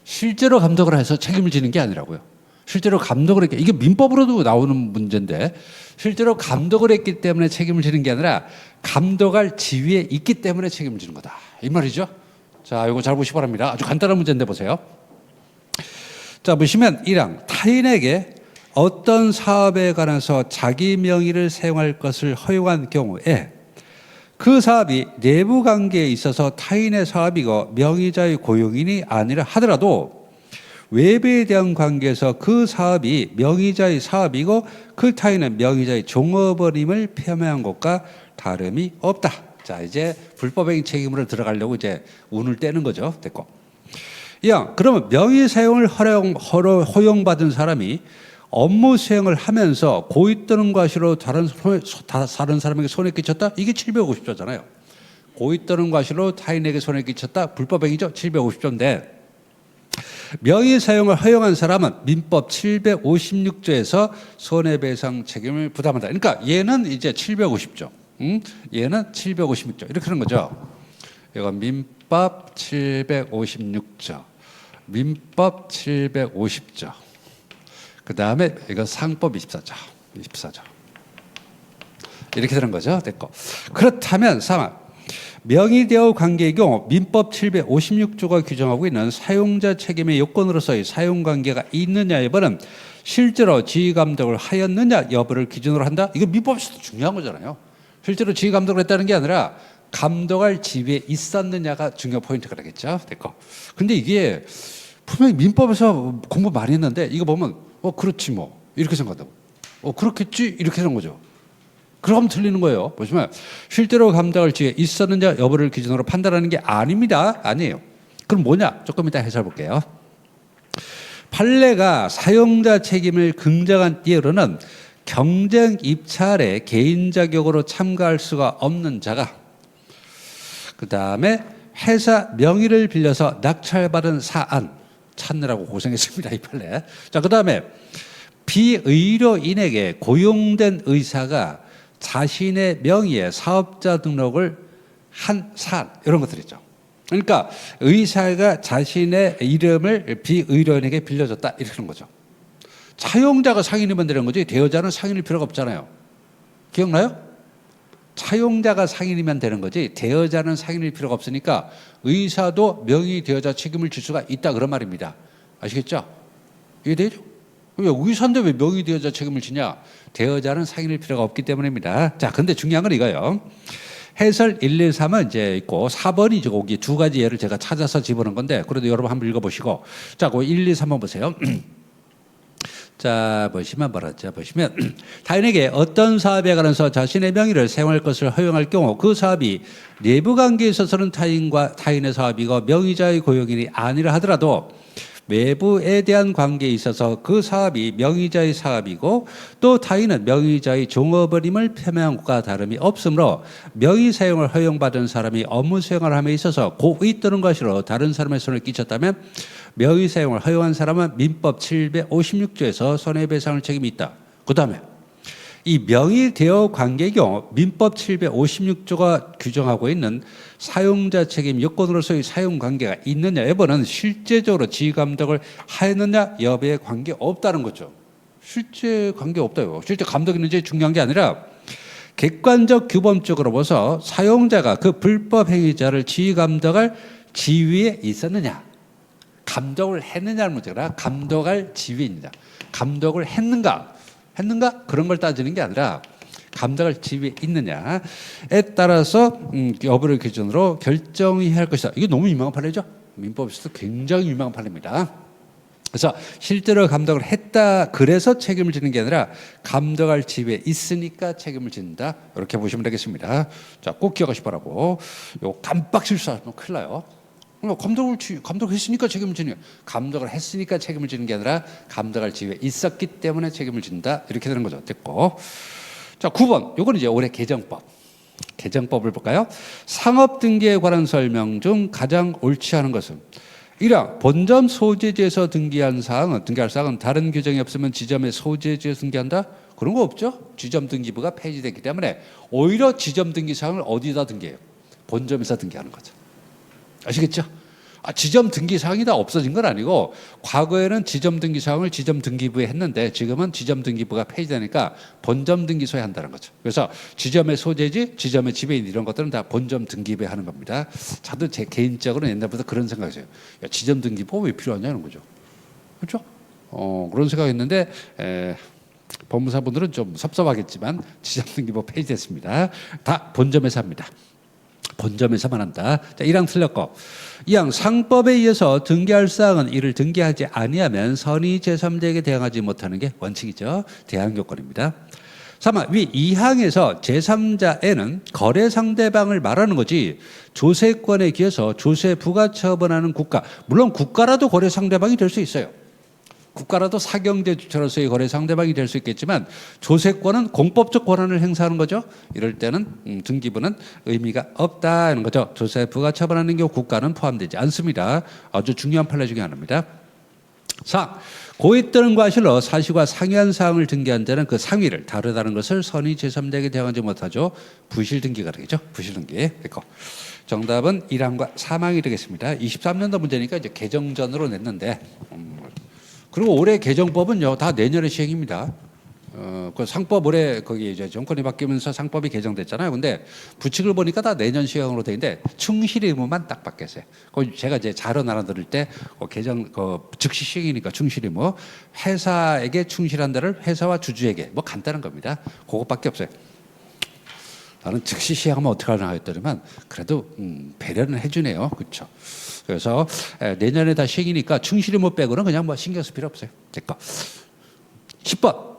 실제로 감독을 해서 책임을 지는 게 아니라고요. 실제로 감독을 했기, 이게 민법으로도 나오는 문제인데, 실제로 감독을 했기 때문에 책임을 지는 게 아니라 감독할 지위에 있기 때문에 책임을 지는 거다. 이 말이죠. 자, 이거 잘 보시기 바랍니다. 아주 간단한 문제인데 보세요. 자, 보시면 1항 타인에게 어떤 사업에 관해서 자기 명의를 사용할 것을 허용한 경우에 그 사업이 내부 관계에 있어서 타인의 사업이고 명의자의 고용인이 아니라 하더라도 외부에 대한 관계에서 그 사업이 명의자의 사업이고 그 타인은 명의자의 종업원임을 표명한 것과 다름이 없다. 자, 이제 불법행위 책임으로 들어가려고 이제 운을 떼는 거죠. 됐고. 그러면 명의 사용을 허용받은 사람이 업무 수행을 하면서 고의 또는 과실로 다른 사람에게 손해 끼쳤다? 이게 750조잖아요. 고의 또는 과실로 타인에게 손해 끼쳤다? 불법행위죠. 750조인데 명의 사용을 허용한 사람은 민법 756조에서 손해배상 책임을 부담한다. 그러니까 얘는 이제 750조, 얘는 756조 이렇게 하는 거죠. 이건 민법 756조, 민법 750조. 그 다음에 이거 상법 24조. 이렇게 되는 거죠. 됐고. 그렇다면 3번 명의대여 관계의 경우 민법 756조가 규정하고 있는 사용자 책임의 요건으로서의 사용관계가 있느냐 여부는 실제로 지휘감독을 하였느냐 여부를 기준으로 한다. 이거 민법에서도 중요한 거잖아요. 실제로 지휘감독을 했다는 게 아니라 감독할 지위에 있었느냐가 중요 포인트가 되겠죠. 됐고. 근데 이게 분명히 민법에서 공부 많이 했는데 이거 보면 그렇지 뭐 이렇게 생각한다고. 그렇겠지 이렇게 하는 거죠. 그럼 틀리는 거예요. 보시면 실제로 감독할 지위에 있었느냐 여부를 기준으로 판단하는 게 아닙니다. 아니에요. 그럼 뭐냐? 조금 이따 해설해 볼게요. 판례가 사용자 책임을 긍정한 이유로는 경쟁 입찰에 개인 자격으로 참가할 수가 없는 자가 그 다음에 회사 명의를 빌려서 낙찰받은 사안 찾느라고 고생했습니다. 이 판례. 자, 그 다음에 비의료인에게 고용된 의사가 자신의 명의의 사업자 등록을 한 사안 이런 것들 있죠. 그러니까 의사가 자신의 이름을 비의료인에게 빌려줬다 이렇게 하는 거죠. 차용자가 상인이면 되는 거지 대여자는 상인일 필요가 없잖아요. 기억나요? 차용자가 상인이면 되는 거지 대여자는 상인일 필요가 없으니까 의사도 명의 대여자 책임을 질 수가 있다 그런 말입니다. 아시겠죠? 이해되죠? 의사인데 왜 명의 대여자 책임을 지냐? 대여자는 상인일 필요가 없기 때문입니다. 자, 근데 중요한 건 이거예요. 해설 1, 2, 3은 이제 있고 4번이 이제 거기 두 가지 예를 제가 찾아서 집어넣은 건데 그래도 여러분 한번 읽어보시고 자, 그 1, 2, 3번 보세요. 자, 보시면 뭐라죠? 보시면 타인에게 어떤 사업에 관해서 자신의 명의를 사용할 것을 허용할 경우 그 사업이 내부 관계에 있어서는 타인의 사업이고 명의자의 고용인이 아니라 하더라도 외부에 대한 관계에 있어서 그 사업이 명의자의 사업이고 또 타인은 명의자의 종업원임을 표명한 것과 다름이 없으므로 명의 사용을 허용받은 사람이 업무 수행을 함에 있어서 고의 또는 과실로 다른 사람의 손을 끼쳤다면 명의 사용을 허용한 사람은 민법 756조에서 손해배상을 책임이 있다. 그 다음에 이 명의 대여 관계의 경우 민법 756조가 규정하고 있는 사용자 책임 요건으로서의 사용 관계가 있느냐 여부는 실제적으로 지감독을 하였느냐 여부에 관계 없다는 거죠. 실제 관계 없다요. 실제 감독이 있는지 중요한 게 아니라 객관적 규범적으로 봐서 사용자가 그 불법 행위자를 지감독할 지위에 있었느냐 감독을 했느냐는 문제라 감독할 지위에 있느냐 감독을 했는가 그런 걸 따지는 게 아니라 감독할 지위에 있느냐에 따라서 여부를 기준으로 결정해야 할 것이다. 이게 너무 유명한 판례죠. 민법에서도 굉장히 유명한 판례입니다. 그래서 실제로 감독을 했다 그래서 책임을 지는 게 아니라 감독할 지위에 있으니까 책임을 진다. 이렇게 보시면 되겠습니다. 자, 꼭 기억하시 바라고. 요 깜빡 실수하면 큰일 나요. 감독을 했으니까 책임을 지는 감독을 했으니까 책임을 지는 게 아니라 감독할 지위에 있었기 때문에 책임을 진다 이렇게 되는 거죠. 됐고 자 9번 요건 이제 올해 개정법을 볼까요? 상업 등기에 관한 설명 중 가장 옳지 않은 것은 1 항 본점 소재지에서 등기할 사항은 다른 규정이 없으면 지점의 소재지에서 등기한다? 그런 거 없죠. 지점 등기부가 폐지됐기 때문에 오히려 지점 등기 사항을 어디다 등기해요? 본점에서 등기하는 거죠. 아시겠죠? 지점 등기 사항이 다 없어진 건 아니고 과거에는 지점 등기 사항을 지점 등기부에 했는데 지금은 지점 등기부가 폐지되니까 본점 등기소에 한다는 거죠. 그래서 지점의 소재지, 지점의 지배인 이런 것들은 다 본점 등기부에 하는 겁니다. 저도 제 개인적으로 옛날부터 그런 생각이었어요. 야, 지점 등기부 왜 필요하냐는 거죠. 그렇죠? 그런 생각했는데 법무사분들은 좀 섭섭하겠지만 지점 등기부 폐지됐습니다. 다 본점에서 합니다. 본점에서만 한다. 자, 1항 틀렸고 2항 상법에 의해서 등기할 사항은 이를 등기하지 아니하면 선의 제3자에게 대항하지 못하는 게 원칙이죠. 대항 요건입니다. 3항 위 2항에서 제3자에는 거래 상대방을 말하는 거지 조세권에 기해서 조세 부과처분하는 국가 물론 국가라도 거래 상대방이 될 수 있어요. 국가라도 사경제 주체로서의 거래 상대방이 될 수 있겠지만 조세권은 공법적 권한을 행사하는 거죠. 이럴 때는 등기부는 의미가 없다는 거죠. 조세 부과처분하는 경우 국가는 포함되지 않습니다. 아주 중요한 판례 중에 하나입니다. 4. 고의 또는 과실로 사실과 상이한 사항을 등기한 자는 그 상위를 다르다는 것을 선의 제3자에게 대항하지 못하죠. 부실 등기가 되겠죠. 부실 등기. 그리고 정답은 1항과 3항이 되겠습니다. 23년도 문제니까 이제 개정전으로 냈는데 그리고 올해 개정법은요 다 내년에 시행입니다. 그 상법 올해 거기 이제 정권이 바뀌면서 상법이 개정됐잖아요. 근데 부칙을 보니까 다 내년 시행으로 돼 있는데 충실 의무만 딱 바뀌었어요. 제가 이제 자료 나눠드릴 때 개정 즉시 시행이니까 충실 의무 회사에게 충실한 데를 회사와 주주에게 뭐 간단한 겁니다. 그것밖에 없어요. 나는 즉시 시행하면 어떻게 하나 했더니만 그래도 배려는 해주네요. 그렇죠. 그래서 내년에 다 시행이니까 충실히 못 빼고는 그냥 뭐 신경 쓸 필요 없어요. 됐고 10번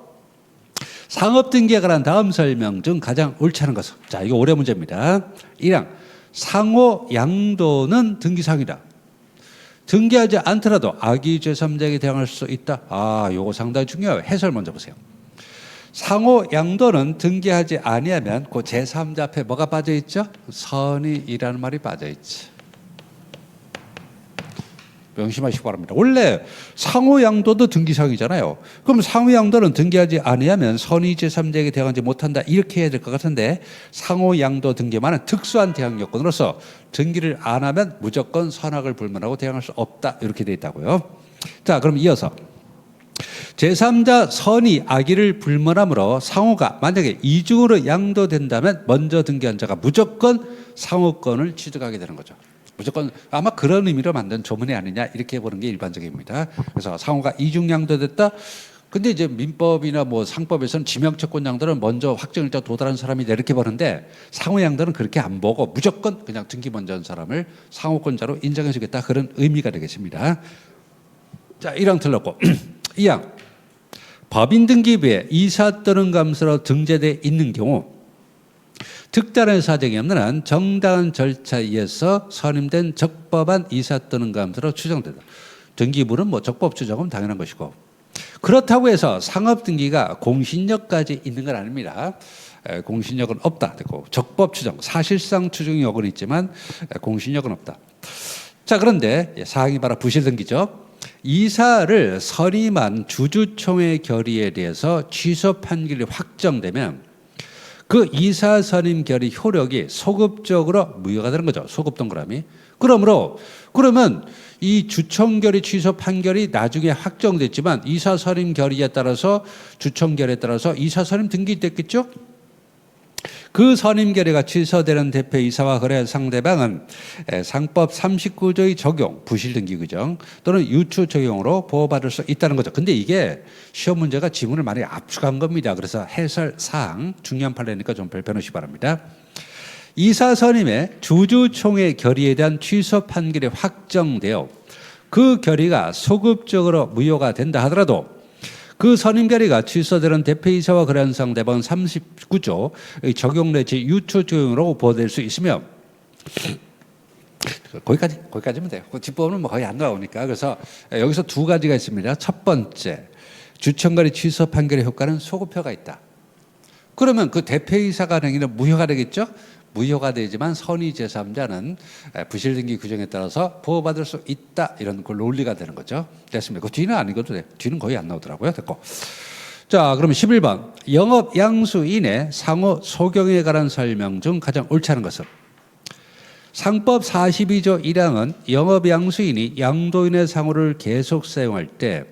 상업 등기에 관한 다음 설명 중 가장 옳지 않은 것은 자 이거 올해 문제입니다. 1항 상호 양도는 등기사항이다. 등기하지 않더라도 악의 제3자에게 대항할 수 있다. 요거 상당히 중요해요. 해설 먼저 보세요. 상호 양도는 등기하지 아니하면 그 제3자 앞에 뭐가 빠져 있죠? 선의이라는 말이 빠져 있지. 명심하시기 바랍니다. 원래 상호양도도 등기사항이잖아요. 그럼 상호양도는 등기하지 아니하면 선의 제3자에게 대항하지 못한다 이렇게 해야 될 것 같은데 상호양도 등기만은 특수한 대항 요건으로서 등기를 안 하면 무조건 선악을 불문하고 대항할 수 없다 이렇게 돼 있다고요. 자, 그럼 이어서 제3자 선의 악의를 불문하므로 상호가 만약에 이중으로 양도된다면 먼저 등기한 자가 무조건 상호권을 취득하게 되는 거죠. 무조건 아마 그런 의미로 만든 조문이 아니냐 이렇게 보는 게 일반적입니다. 그래서 상호가 이중 양도됐다. 근데 이제 민법이나 뭐 상법에서는 지명채권 양도는 먼저 확정일자 도달한 사람이다 이렇게 보는데 상호 양도는 그렇게 안 보고 무조건 그냥 등기 먼저 한 사람을 상호권자로 인정해 주겠다 그런 의미가 되겠습니다. 자, 1항 틀렸고 2항 법인 등기부에 이사 또는 감사로 등재되어 있는 경우 특단의 사정이 없는 한 정당한 절차에 의해서 선임된 적법한 이사 또는 감사로 추정된다. 등기부는 뭐 적법 추정은 당연한 것이고 그렇다고 해서 상업 등기가 공신력까지 있는 건 아닙니다. 공신력은 없다. 적법 추정, 사실상 추정 여건이 있지만 공신력은 없다. 자, 그런데 사항이 바로 부실 등기죠. 이사를 선임한 주주총회 결의에 대해서 취소 판결이 확정되면 그 이사 선임 결의 효력이 소급적으로 무효가 되는 거죠. 소급 동그라미. 그러면 이 주총결의 취소 판결이 나중에 확정됐지만 이사 선임 결의에 따라서 주총결에 따라서 이사 선임 등기됐겠죠. 그 선임 결의가 취소되는 대표이사와 거래 상대방은 상법 39조의 적용, 부실 등기 규정 또는 유추 적용으로 보호받을 수 있다는 거죠. 근데 이게 시험 문제가 지문을 많이 압축한 겁니다. 그래서 해설 사항 중요한 판례니까 좀 별표놓으시기 바랍니다. 이사 선임의 주주총회 결의에 대한 취소 판결이 확정되어 그 결의가 소급적으로 무효가 된다 하더라도 그 선임 결의가 취소되는 대표이사와 거래한 상대방은 39조 적용 내지 유추 적용으로 보호될 수 있으며 거기까지면 돼요. 뒷부분은 뭐 거의 안 나오니까. 그래서 여기서 두 가지가 있습니다. 첫 번째, 주총결의 취소 판결의 효과는 소급효가 있다. 그러면 그 대표이사가 행위는 무효가 되겠죠? 무효가 되지만 선의 제3자는 부실등기 규정에 따라서 보호받을 수 있다. 이런 그 논리가 되는 거죠. 됐습니다. 그 뒤는 안 읽어도 돼요. 뒤는 거의 안 나오더라고요. 됐고. 자, 그러면 11번. 영업 양수인의 상호 소경에 관한 설명 중 가장 옳지 않은 것은 상법 42조 1항은 영업 양수인이 양도인의 상호를 계속 사용할 때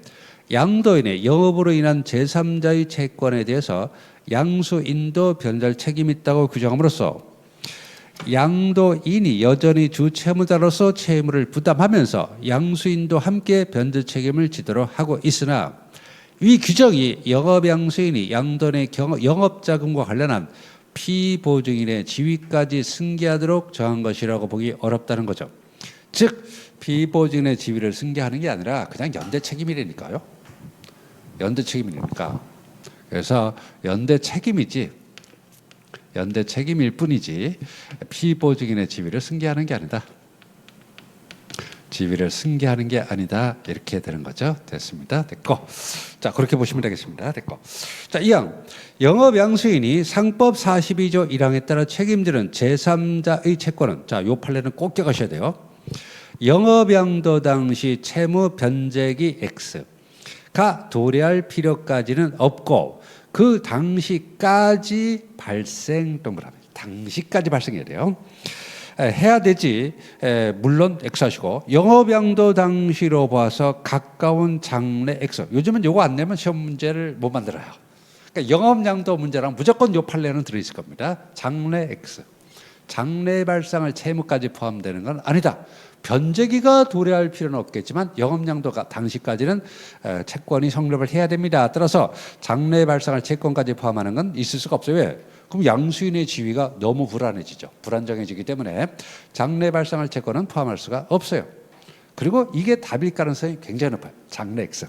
양도인의 영업으로 인한 제3자의 채권에 대해서 양수인도 변제할 책임이 있다고 규정함으로써 양도인이 여전히 주 채무자로서 채무를 부담하면서 양수인도 함께 변제 책임을 지도록 하고 있으나 이 규정이 영업양수인이 양도인의 영업자금과 관련한 피보증인의 지위까지 승계하도록 정한 것이라고 보기 어렵다는 거죠. 즉 피보증인의 지위를 승계하는 게 아니라 그냥 연대 책임이라니까요. 연대 책임이니까. 그래서 연대 책임이지 연대 책임일 뿐이지 피보증인의 지위를 승계하는 게 아니다. 지위를 승계하는 게 아니다. 이렇게 되는 거죠. 됐습니다. 됐고. 자, 그렇게 보시면 되겠습니다. 됐고. 자, 2항. 영업양수인이 상법 42조 1항에 따라 책임지는 제3자의 채권은 자, 요 판례는 꼭 기억하셔야 돼요. 영업양도 당시 채무 변제기 X가 도래할 필요까지는 없고 그 당시까지 발생 동그라미 당시까지 발생해야 돼요. 해야 되지. 물론 X하시고 영업양도 당시로 봐서 가까운 장래 X. 요즘은 요거 안 내면 시험 문제를 못 만들어요. 그러니까 영업양도 문제랑 무조건 요 판례는 들어있을 겁니다. 장래 X. 장래 발생할 채무까지 포함되는 건 아니다. 변제기가 도래할 필요는 없겠지만 영업양도가 당시까지는 채권이 성립을 해야 됩니다. 따라서 장래에 발생할 채권까지 포함하는 건 있을 수가 없어요. 왜? 그럼 양수인의 지위가 너무 불안해지죠. 불안정해지기 때문에 장래에 발생할 채권은 포함할 수가 없어요. 그리고 이게 답일 가능성이 굉장히 높아요. 장래 X.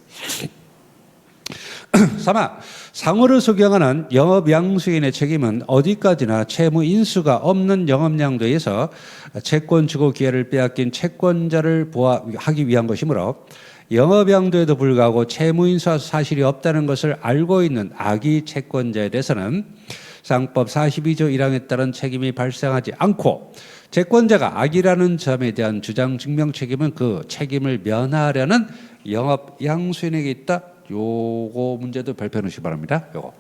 3화 상호를 소경하는 영업양수인의 책임은 어디까지나 채무 인수가 없는 영업양도에서 채권 주고 기회를 빼앗긴 채권자를 보호하기 위한 것이므로 영업양도에도 불구하고 채무 인수 사실이 없다는 것을 알고 있는 악의 채권자에 대해서는 상법 42조 1항에 따른 책임이 발생하지 않고 채권자가 악이라는 점에 대한 주장 증명 책임은 그 책임을 면하려는 영업 양수인에게 있다. 요거 문제도 별표 넣으시기 바랍니다. 요거.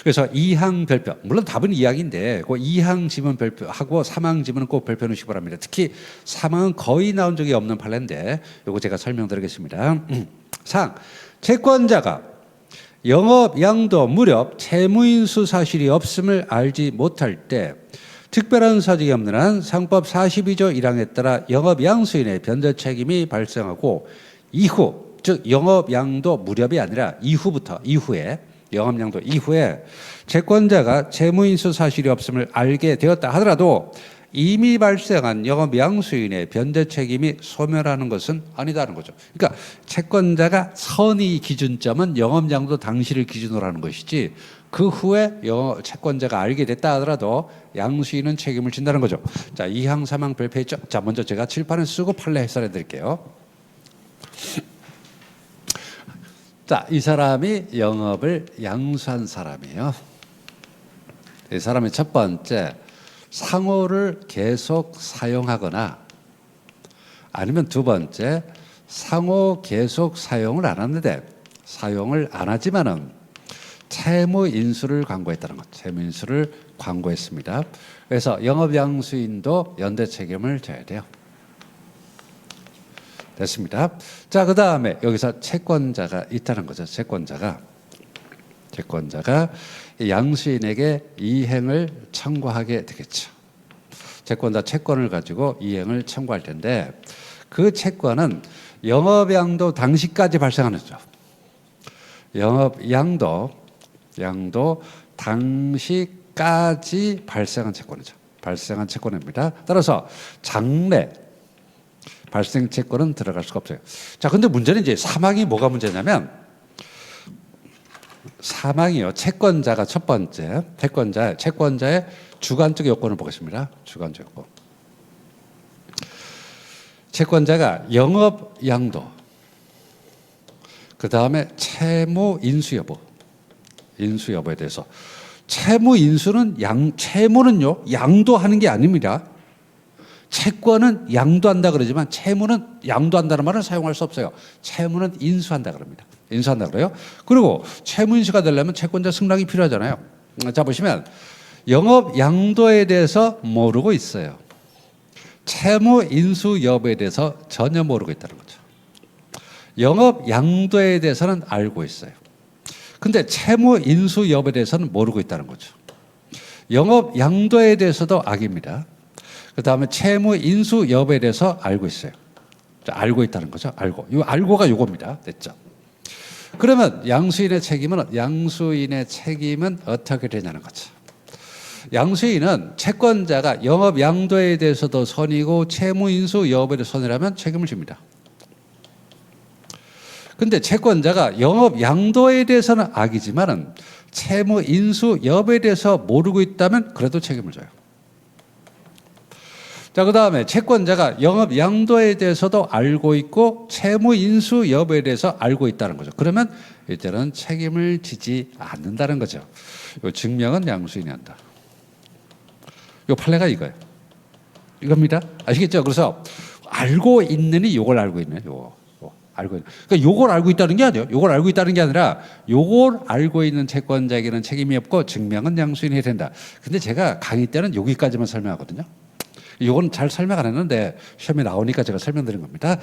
그래서 2항 별표, 물론 답은 2항인데 그 2항 지문 별표하고 3항 지문은 꼭 별표 넣으시기 바랍니다. 특히 3항은 거의 나온 적이 없는 판례인데 요거 제가 설명드리겠습니다. 4항, 채권자가 영업 양도 무렵 채무인수 사실이 없음을 알지 못할 때 특별한 사정이 없는 한 상법 42조 1항에 따라 영업 양수인의 변제 책임이 발생하고 이후, 즉 영업 양도 무렵이 아니라 이후에 영업 양도 이후에 채권자가 채무인수 사실이 없음을 알게 되었다 하더라도 이미 발생한 영업 양수인의 변제 책임이 소멸하는 것은 아니다는 거죠. 그러니까 채권자가 선의 기준점은 영업 양도 당시를 기준으로 하는 것이지 그 후에 채권자가 알게 됐다 하더라도 양수인은 책임을 진다는 거죠. 자, 2항 3항 별표했죠. 자, 먼저 제가 칠판을 쓰고 판례 해설해 드릴게요. 자, 이 사람이 영업을 양수한 사람이에요. 이 사람의 첫 번째, 상호를 계속 사용하거나 아니면 두 번째, 상호 계속 사용을 안 하는데 사용을 안 하지만은 채무 인수를 광고했다는 것. 채무 인수를 광고했습니다. 그래서 영업 양수인도 연대 책임을 져야 돼요. 됐습니다. 자, 그 다음에 여기서 채권자가 있다는 거죠. 채권자가 양수인에게 이행을 청구하게 되겠죠. 채권자 채권을 가지고 이행을 청구할 텐데 그 채권은 영업양도 당시까지 발생하는 거죠. 영업양도 당시까지 발생한 채권이죠. 발생한 채권입니다. 따라서 장래 발생 채권은 들어갈 수가 없어요. 자, 근데 문제는 이제 사망이 뭐가 문제냐면 사망이요. 채권자가 첫 번째 채권자의 주관적 요건을 보겠습니다. 주관적 요건. 채권자가 영업 양도, 그 다음에 채무 인수 여보에 대해서 채무는요 양도하는 게 아닙니다. 채권은 양도한다 그러지만 채무는 양도한다는 말은 사용할 수 없어요. 채무는 인수한다 그럽니다. 인수한다 그래요. 그리고 채무 인수가 되려면 채권자 승낙이 필요하잖아요. 자, 보시면 영업 양도에 대해서 모르고 있어요. 채무 인수 여부에 대해서 전혀 모르고 있다는 거죠. 영업 양도에 대해서는 알고 있어요. 근데 채무 인수 여부에 대해서는 모르고 있다는 거죠. 영업 양도에 대해서도 악입니다. 그 다음에 채무 인수 여부에 대해서 알고 있어요. 자, 알고 있다는 거죠. 알고가 요겁니다. 됐죠? 그러면 양수인의 책임은 어떻게 되냐는 거죠. 양수인은 채권자가 영업 양도에 대해서도 선이고 채무 인수 여부에 대해서 선이라면 책임을 집니다. 근데 채권자가 영업 양도에 대해서는 악이지만은 채무 인수 여부에 대해서 모르고 있다면 그래도 책임을 져요. 자, 그 다음에 채권자가 영업 양도에 대해서도 알고 있고 채무 인수 여부에 대해서 알고 있다는 거죠. 그러면 이때는 책임을 지지 않는다는 거죠. 요 증명은 양수인이 한다. 요 판례가 이거예요. 이겁니다. 아시겠죠? 그래서 알고 있느니 요걸 알고 있네. 그러니까 요걸 알고 있다는 게 아니에요. 요걸 알고 있다는 게 아니라 요걸 알고 있는 채권자에게는 책임이 없고 증명은 양수인이 해야 된다. 근데 제가 강의 때는 여기까지만 설명하거든요. 이건 잘 설명 안 했는데 시험에 나오니까 제가 설명드린 겁니다.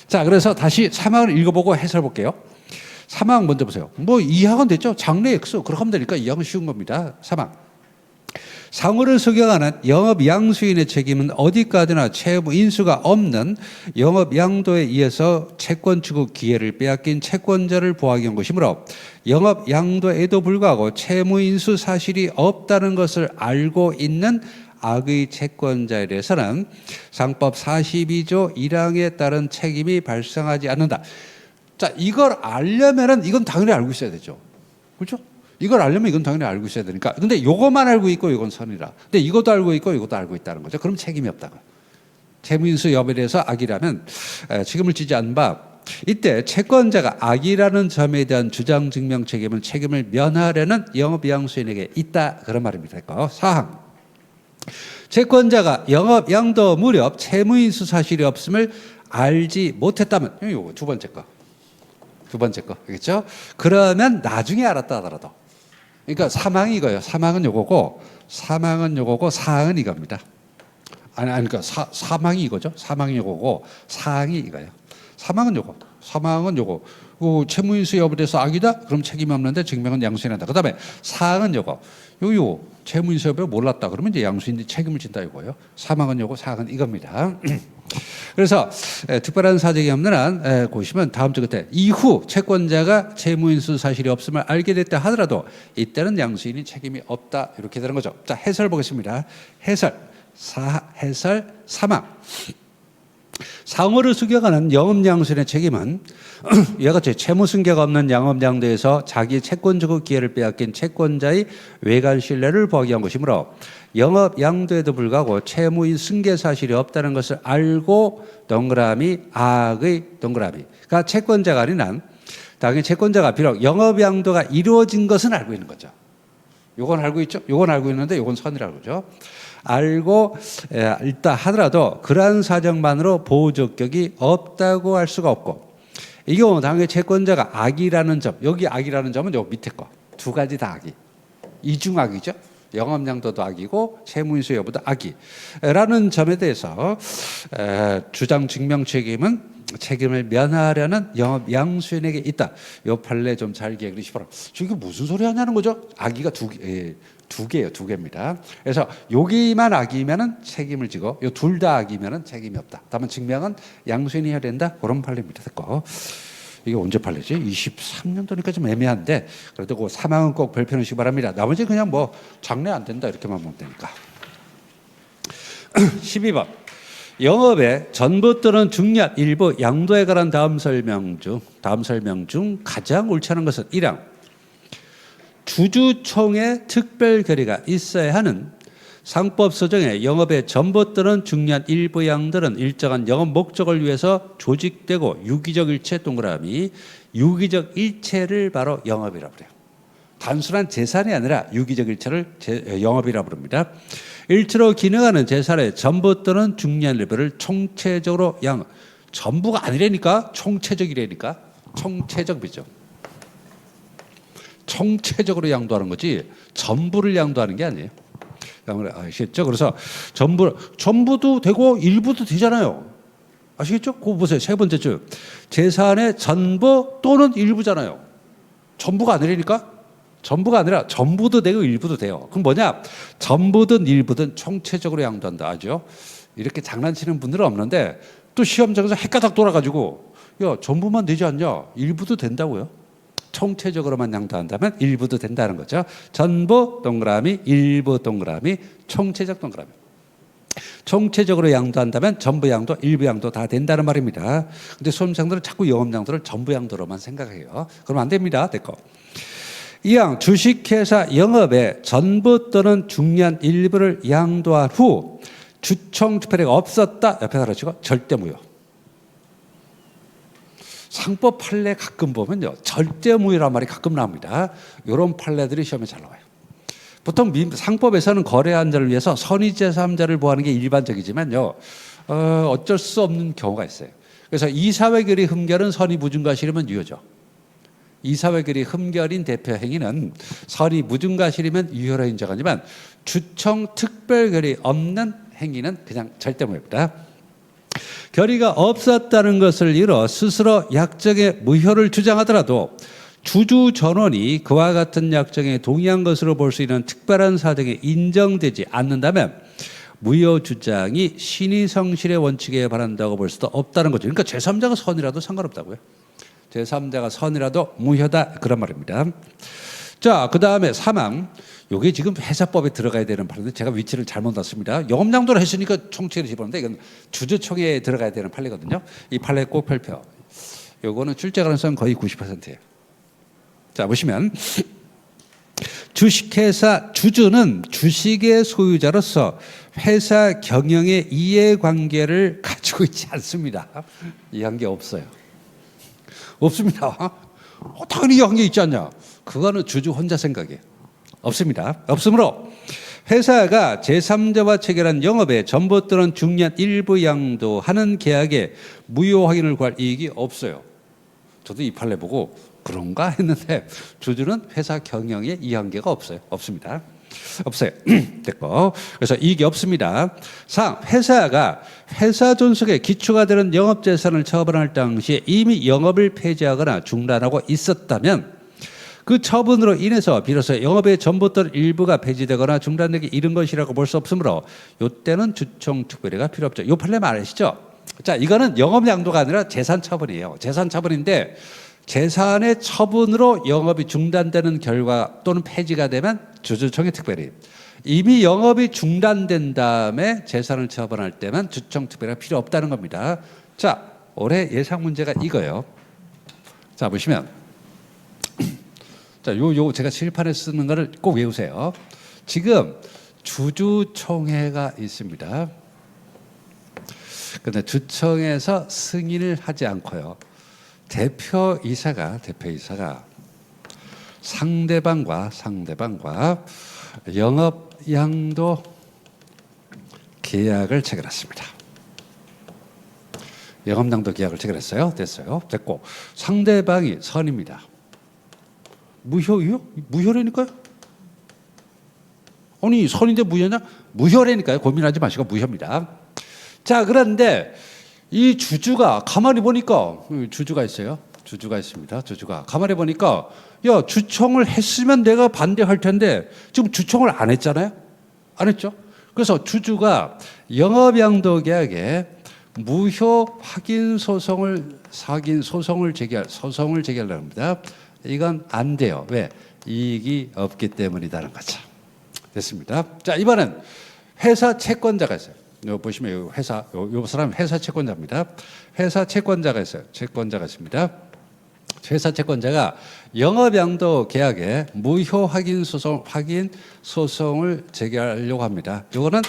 자, 그래서 다시 3항을 읽어보고 해설 볼게요. 3항 먼저 보세요. 뭐 2항은 됐죠? 장래 X. 그렇게 하면 되니까 2항은 쉬운 겁니다. 3항. 상호를 석양하는 영업 양수인의 책임은 어디까지나 채무 인수가 없는 영업 양도에 의해서 채권 취급 기회를 빼앗긴 채권자를 보호하기 위한 것이므로 영업 양도에도 불구하고 채무 인수 사실이 없다는 것을 알고 있는 악의 채권자에 대해서는 상법 42조 1항에 따른 책임이 발생하지 않는다. 자, 이걸 알려면은 이건 당연히 알고 있어야 되죠. 그렇죠? 이걸 알려면 이건 당연히 알고 있어야 되니까. 근데 요것만 알고 있고 이건 선이라. 근데 이것도 알고 있고 이것도 알고 있다는 거죠. 그럼 책임이 없다고. 채무인수 여부에 대해서 악이라면 책임을 지지 않는 바, 이때 채권자가 악이라는 점에 대한 주장 증명 책임은 책임을 면하려는 영업양수인에게 있다. 그런 말입니다. 4항. 채권자가 영업 양도 무렵 채무인수 사실이 없음을 알지 못했다면, 이거 두 번째 거. 알겠죠? 그러면 나중에 알았다 하더라도. 그러니까 사망이 이거예요. 사망은 요거고 사항은 이겁니다. 그러니까 사망이 이거죠. 사망이 요거고 사항이 이거예요. 사망은 요거. 채무인수 여부에 대해서 악이다? 그럼 책임이 없는데 증명은 양수인이 한다. 그다음에 사항은 요거. 채무인수 여부를 몰랐다. 그러면 이제 양수인이 책임을 진다 이거예요. 사망은 요거, 사항은 이겁니다. 그래서 특별한 사정이 없는 한 보시면 다음 주 끝에 이후 채권자가 채무인수 사실이 없음을 알게 됐다 하더라도 이때는 양수인이 책임이 없다 이렇게 되는 거죠. 자, 해설 보겠습니다. 해설 사망. 상호를 수격하는 영업양수인의 책임은 이와 같이 채무승계가 없는 영업양도에서 자기 채권주고 기회를 빼앗긴 채권자의 외관 신뢰를 포기한 것이므로 영업양도에도 불구하고 채무인 승계 사실이 없다는 것을 알고 동그라미 악의 동그라미. 그러니까 채권자가 아닌 한 당연히 채권자가 비록 영업양도가 이루어진 것은 알고 있는 거죠. 요건 알고 있죠. 요건 알고 있는데 요건 선이라고 그러죠. 알고 있다 하더라도 그러한 사정만으로 보호적격이 없다고 할 수가 없고, 이 경우 당연히 채권자가 악이라는 점, 여기 악이라는 점은 요 밑에 거 두 가지 다 악이, 이중악이죠. 영업양도도 악이고 채무인수 여부도 악이라는 점에 대해서 주장 증명 책임을 면하려는 영업양수인에게 있다. 요 판례 좀 잘 기억해 주시기 바랍니다. 지금 무슨 소리 하냐는 거죠? 악의가 두 개입니다. 그래서 여기만 악이면은 책임을 지고 요 둘 다 악이면은 책임이 없다. 다만 증명은 양수인이 해야 된다. 그런 판례입니다. 됐고. 이게 언제 판례지? 23년도니까 좀 애매한데 그래도 그 사망은 꼭 별표 넣으시기 바랍니다. 나머지 그냥 뭐 장래 안 된다 이렇게만 보면 되니까. 12번. 영업의 전부 또는 중략 일부 양도에 관한 다음 설명 중 가장 옳지 않은 것은 1항 주주총회 특별 결의가 있어야 하는 상법 소정에 영업의 전부 또는 중략 일부 양들은 일정한 영업 목적을 위해서 조직되고 유기적 일체 동그라미 유기적 일체를 바로 영업이라고 그래요. 단순한 재산이 아니라 유기적 일체를 영업이라고 부릅니다. 일체로 기능하는 재산의 전부 또는 중략 일부를 총체적으로 전부가 아니라니까 총체적이라니까 총체적이죠. 총체적으로 양도하는 거지 전부를 양도하는 게 아니에요. 아시겠죠? 그래서 전부도 되고 일부도 되잖아요. 아시겠죠? 그거 보세요. 세 번째 줄 재산의 전부 또는 일부잖아요. 전부가 아니라니까. 전부가 아니라 전부도 되고 일부도 돼요. 그럼 뭐냐? 전부든 일부든 총체적으로 양도한다 하죠. 이렇게 장난치는 분들은 없는데 또 시험장에서 헷가닥 돌아가지고 야 전부만 되지 않냐? 일부도 된다고요. 총체적으로만 양도한다면 일부도 된다는 거죠. 전부 동그라미 일부 동그라미 총체적 동그라미. 총체적으로 양도한다면 전부 양도 일부 양도 다 된다는 말입니다. 근데 수험생들은 자꾸 영업양도를 전부 양도로만 생각해요. 그러면 안 됩니다. 됐고. 이항 주식회사 영업에 전부 또는 중략 일부를 양도한 후 주총 특별회가 없었다. 옆에 달아주고 절대 무효. 상법 판례 가끔 보면요 절대 무효란 말이 가끔 나옵니다. 이런 판례들이 시험에 잘 나와요. 보통 상법에서는 거래한 자를 위해서 선의제3자를 보호하는 게 일반적이지만요 어쩔 수 없는 경우가 있어요. 그래서 이사회결의 흠결은 선의 무증가실이면 유효죠. 이사회결의 흠결인 대표 행위는 선의 무증가실이면 유효로 인정하지만 주총 특별결의 없는 행위는 그냥 절대 무효입니다. 결의가 없었다는 것을 이뤄 스스로 약정의 무효를 주장하더라도 주주 전원이 그와 같은 약정에 동의한 것으로 볼 수 있는 특별한 사정에 인정되지 않는다면 무효 주장이 신의성실의 원칙에 반한다고 볼 수도 없다는 거죠. 그러니까 제3자가 선이라도 상관없다고요. 제3자가 선이라도 무효다 그런 말입니다. 자, 그 다음에 사망. 이게 지금 회사법에 들어가야 되는 판례인데 제가 위치를 잘못 놨습니다. 영업양도를 했으니까 총체를 집었는데 이건 주주총회에 들어가야 되는 판례거든요. 이 판례 꼭 펼쳐. 요거는 출제 가능성 거의 90%예요. 자, 보시면 주식회사 주주는 주식의 소유자로서 회사 경영의 이해관계를 가지고 있지 않습니다. 이해관계 없어요. 없습니다. 당연히 이해관계 있지 않냐. 그거는 주주 혼자 생각이에요. 없습니다. 없으므로 회사가 제3자와 체결한 영업에 전부 또는 중량 일부 양도하는 계약에 무효 확인을 구할 이익이 없어요. 저도 이 판례 보고 그런가 했는데 주주는 회사 경영에 이해관계가 없어요. 없습니다. 없어요. 됐고. 그래서 이익이 없습니다. 3. 회사가 회사 존속에 기초가 되는 영업재산을 처분할 당시에 이미 영업을 폐지하거나 중단하고 있었다면 그 처분으로 인해서 비로소 영업의 전부 또는 일부가 폐지되거나 중단되기 이른 것이라고 볼 수 없으므로 이때는 주총 특별히가 필요 없죠. 이 판례 아시죠? 자, 이거는 영업 양도가 아니라 재산 처분이에요. 재산 처분인데 재산의 처분으로 영업이 중단되는 결과 또는 폐지가 되면 주주총회 특별히, 이미 영업이 중단된 다음에 재산을 처분할 때만 주총 특별히가 필요 없다는 겁니다. 자, 올해 예상 문제가 이거예요. 자, 보시면 자, 요 제가 칠판에 쓰는 거를 꼭 외우세요. 지금 주주총회가 있습니다. 근데 주총에서 승인을 하지 않고요. 대표이사가 상대방과 영업 양도 계약을 체결했습니다. 영업 양도 계약을 체결했어요. 됐어요. 됐고 상대방이 선입니다. 무효요? 무효라니까요? 아니 선인데 무효냐? 무효라니까요. 고민하지 마시고 무효입니다. 자, 그런데 이 주주가 가만히 보니까 주주가 있어요. 주주가 있습니다. 주주가 가만히 보니까 야, 주총을 했으면 내가 반대할 텐데 지금 주총을 안 했잖아요. 안 했죠. 그래서 주주가 영업양도계약에 무효 확인 소송을 제기하려고 합니다. 이건 안 돼요. 왜? 이익이 없기 때문이라는 거죠. 됐습니다. 자, 이번엔 회사 채권자가 있어요. 요 보시면 요 회사 요 사람 회사 채권자입니다. 회사 채권자가 있어요. 채권자가 있습니다. 회사 채권자가 영업양도 계약에 무효 확인 소송을 제기하려고 합니다. 요거는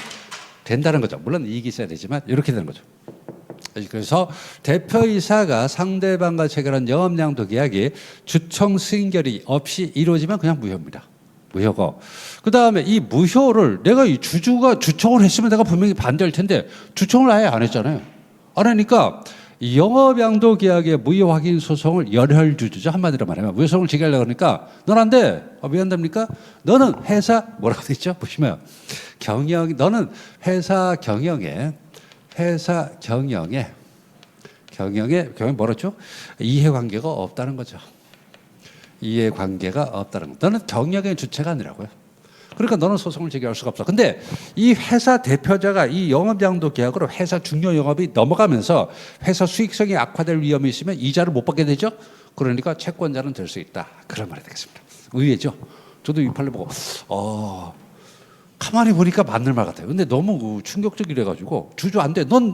된다는 거죠. 물론 이익이 있어야 되지만 이렇게 되는 거죠. 그래서 대표이사가 상대방과 체결한 영업양도 계약이 주총 승인결의 없이 이루어지면 그냥 무효입니다. 무효고, 그 다음에 이 무효를 내가 이 주주가 주총을 했으면 내가 분명히 반대할 텐데 주총을 아예 안 했잖아요. 안 하니까 영업양도 계약의 무효 확인 소송을 열혈주주죠. 한마디로 말하면 무효 소송을 제기하려고 하니까 넌 안 돼. 왜 안 됩니까? 너는 회사 뭐라고 돼 있죠? 보시면 너는 회사 경영에 뭐랬죠? 이해관계가 없다는 거죠. 이해관계가 없다는 거. 너는 경영의 주체가 아니라고요. 그러니까 너는 소송을 제기할 수가 없어. 근데 이 회사 대표자가 이 영업양도 계약으로 회사 중요 영업이 넘어가면서 회사 수익성이 악화될 위험이 있으면 이자를 못 받게 되죠. 그러니까 채권자는 될 수 있다. 그런 말이 되겠습니다. 의외죠. 저도 이 판례 보고 가만히 보니까 맞는 말 같아요. 근데 너무 충격적이래 가지고 주주 안 돼. 넌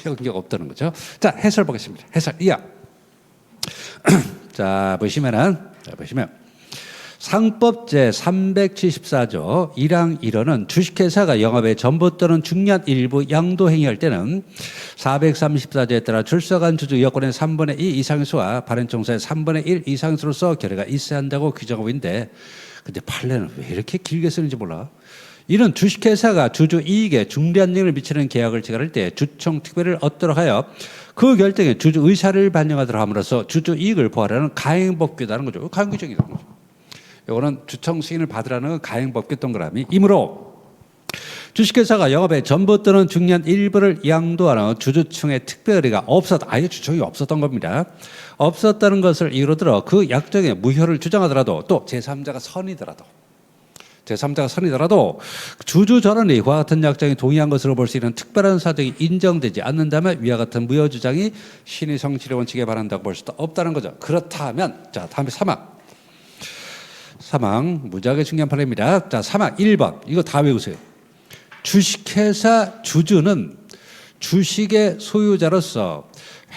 영역 없다는 거죠. 자, 해설 보겠습니다. 해설 이야. 자, 보시면 상법 제374조 1항 1호는 주식회사가 영업의 전부 또는 중요한 일부 양도 행위할 때는 434조에 따라 출석한 주주 여건의 3분의 2 이상의 수와 발행총사의 3분의 1 이상의 수로서 결의가 있어야 한다고 규정하고 있는데, 근데 판례는 왜 이렇게 길게 쓰는지 몰라. 이는 주식회사가 주주 이익에 중대한 영향을 미치는 계약을 체결할 때 주총 특별을 얻도록 하여 그 결정에 주주 의사를 반영하도록 함으로써 주주 이익을 보호하라는 가행법규다는 거죠. 가행규정이라는 거죠. 이거는 주총 승인을 받으라는 가행법규 동그라미. 이므로 주식회사가 영업의 전부 또는 중요한 일부를 양도하는 주주총회 특별의가 아예 주총이 없었던 겁니다. 없었다는 것을 이유로 들어 그 약정에 무효를 주장하더라도, 또 제3자가 선이더라도 주주 전원이 이와 같은 약정에 동의한 것으로 볼 수 있는 특별한 사정이 인정되지 않는다면 위와 같은 무효 주장이 신의 성질의 원칙에 반한다고 볼 수도 없다는 거죠. 그렇다면, 자, 다음에 사망 무지하게 중요한 판례입니다. 자, 사망 1번 이거 다 외우세요. 주식회사 주주는 주식의 소유자로서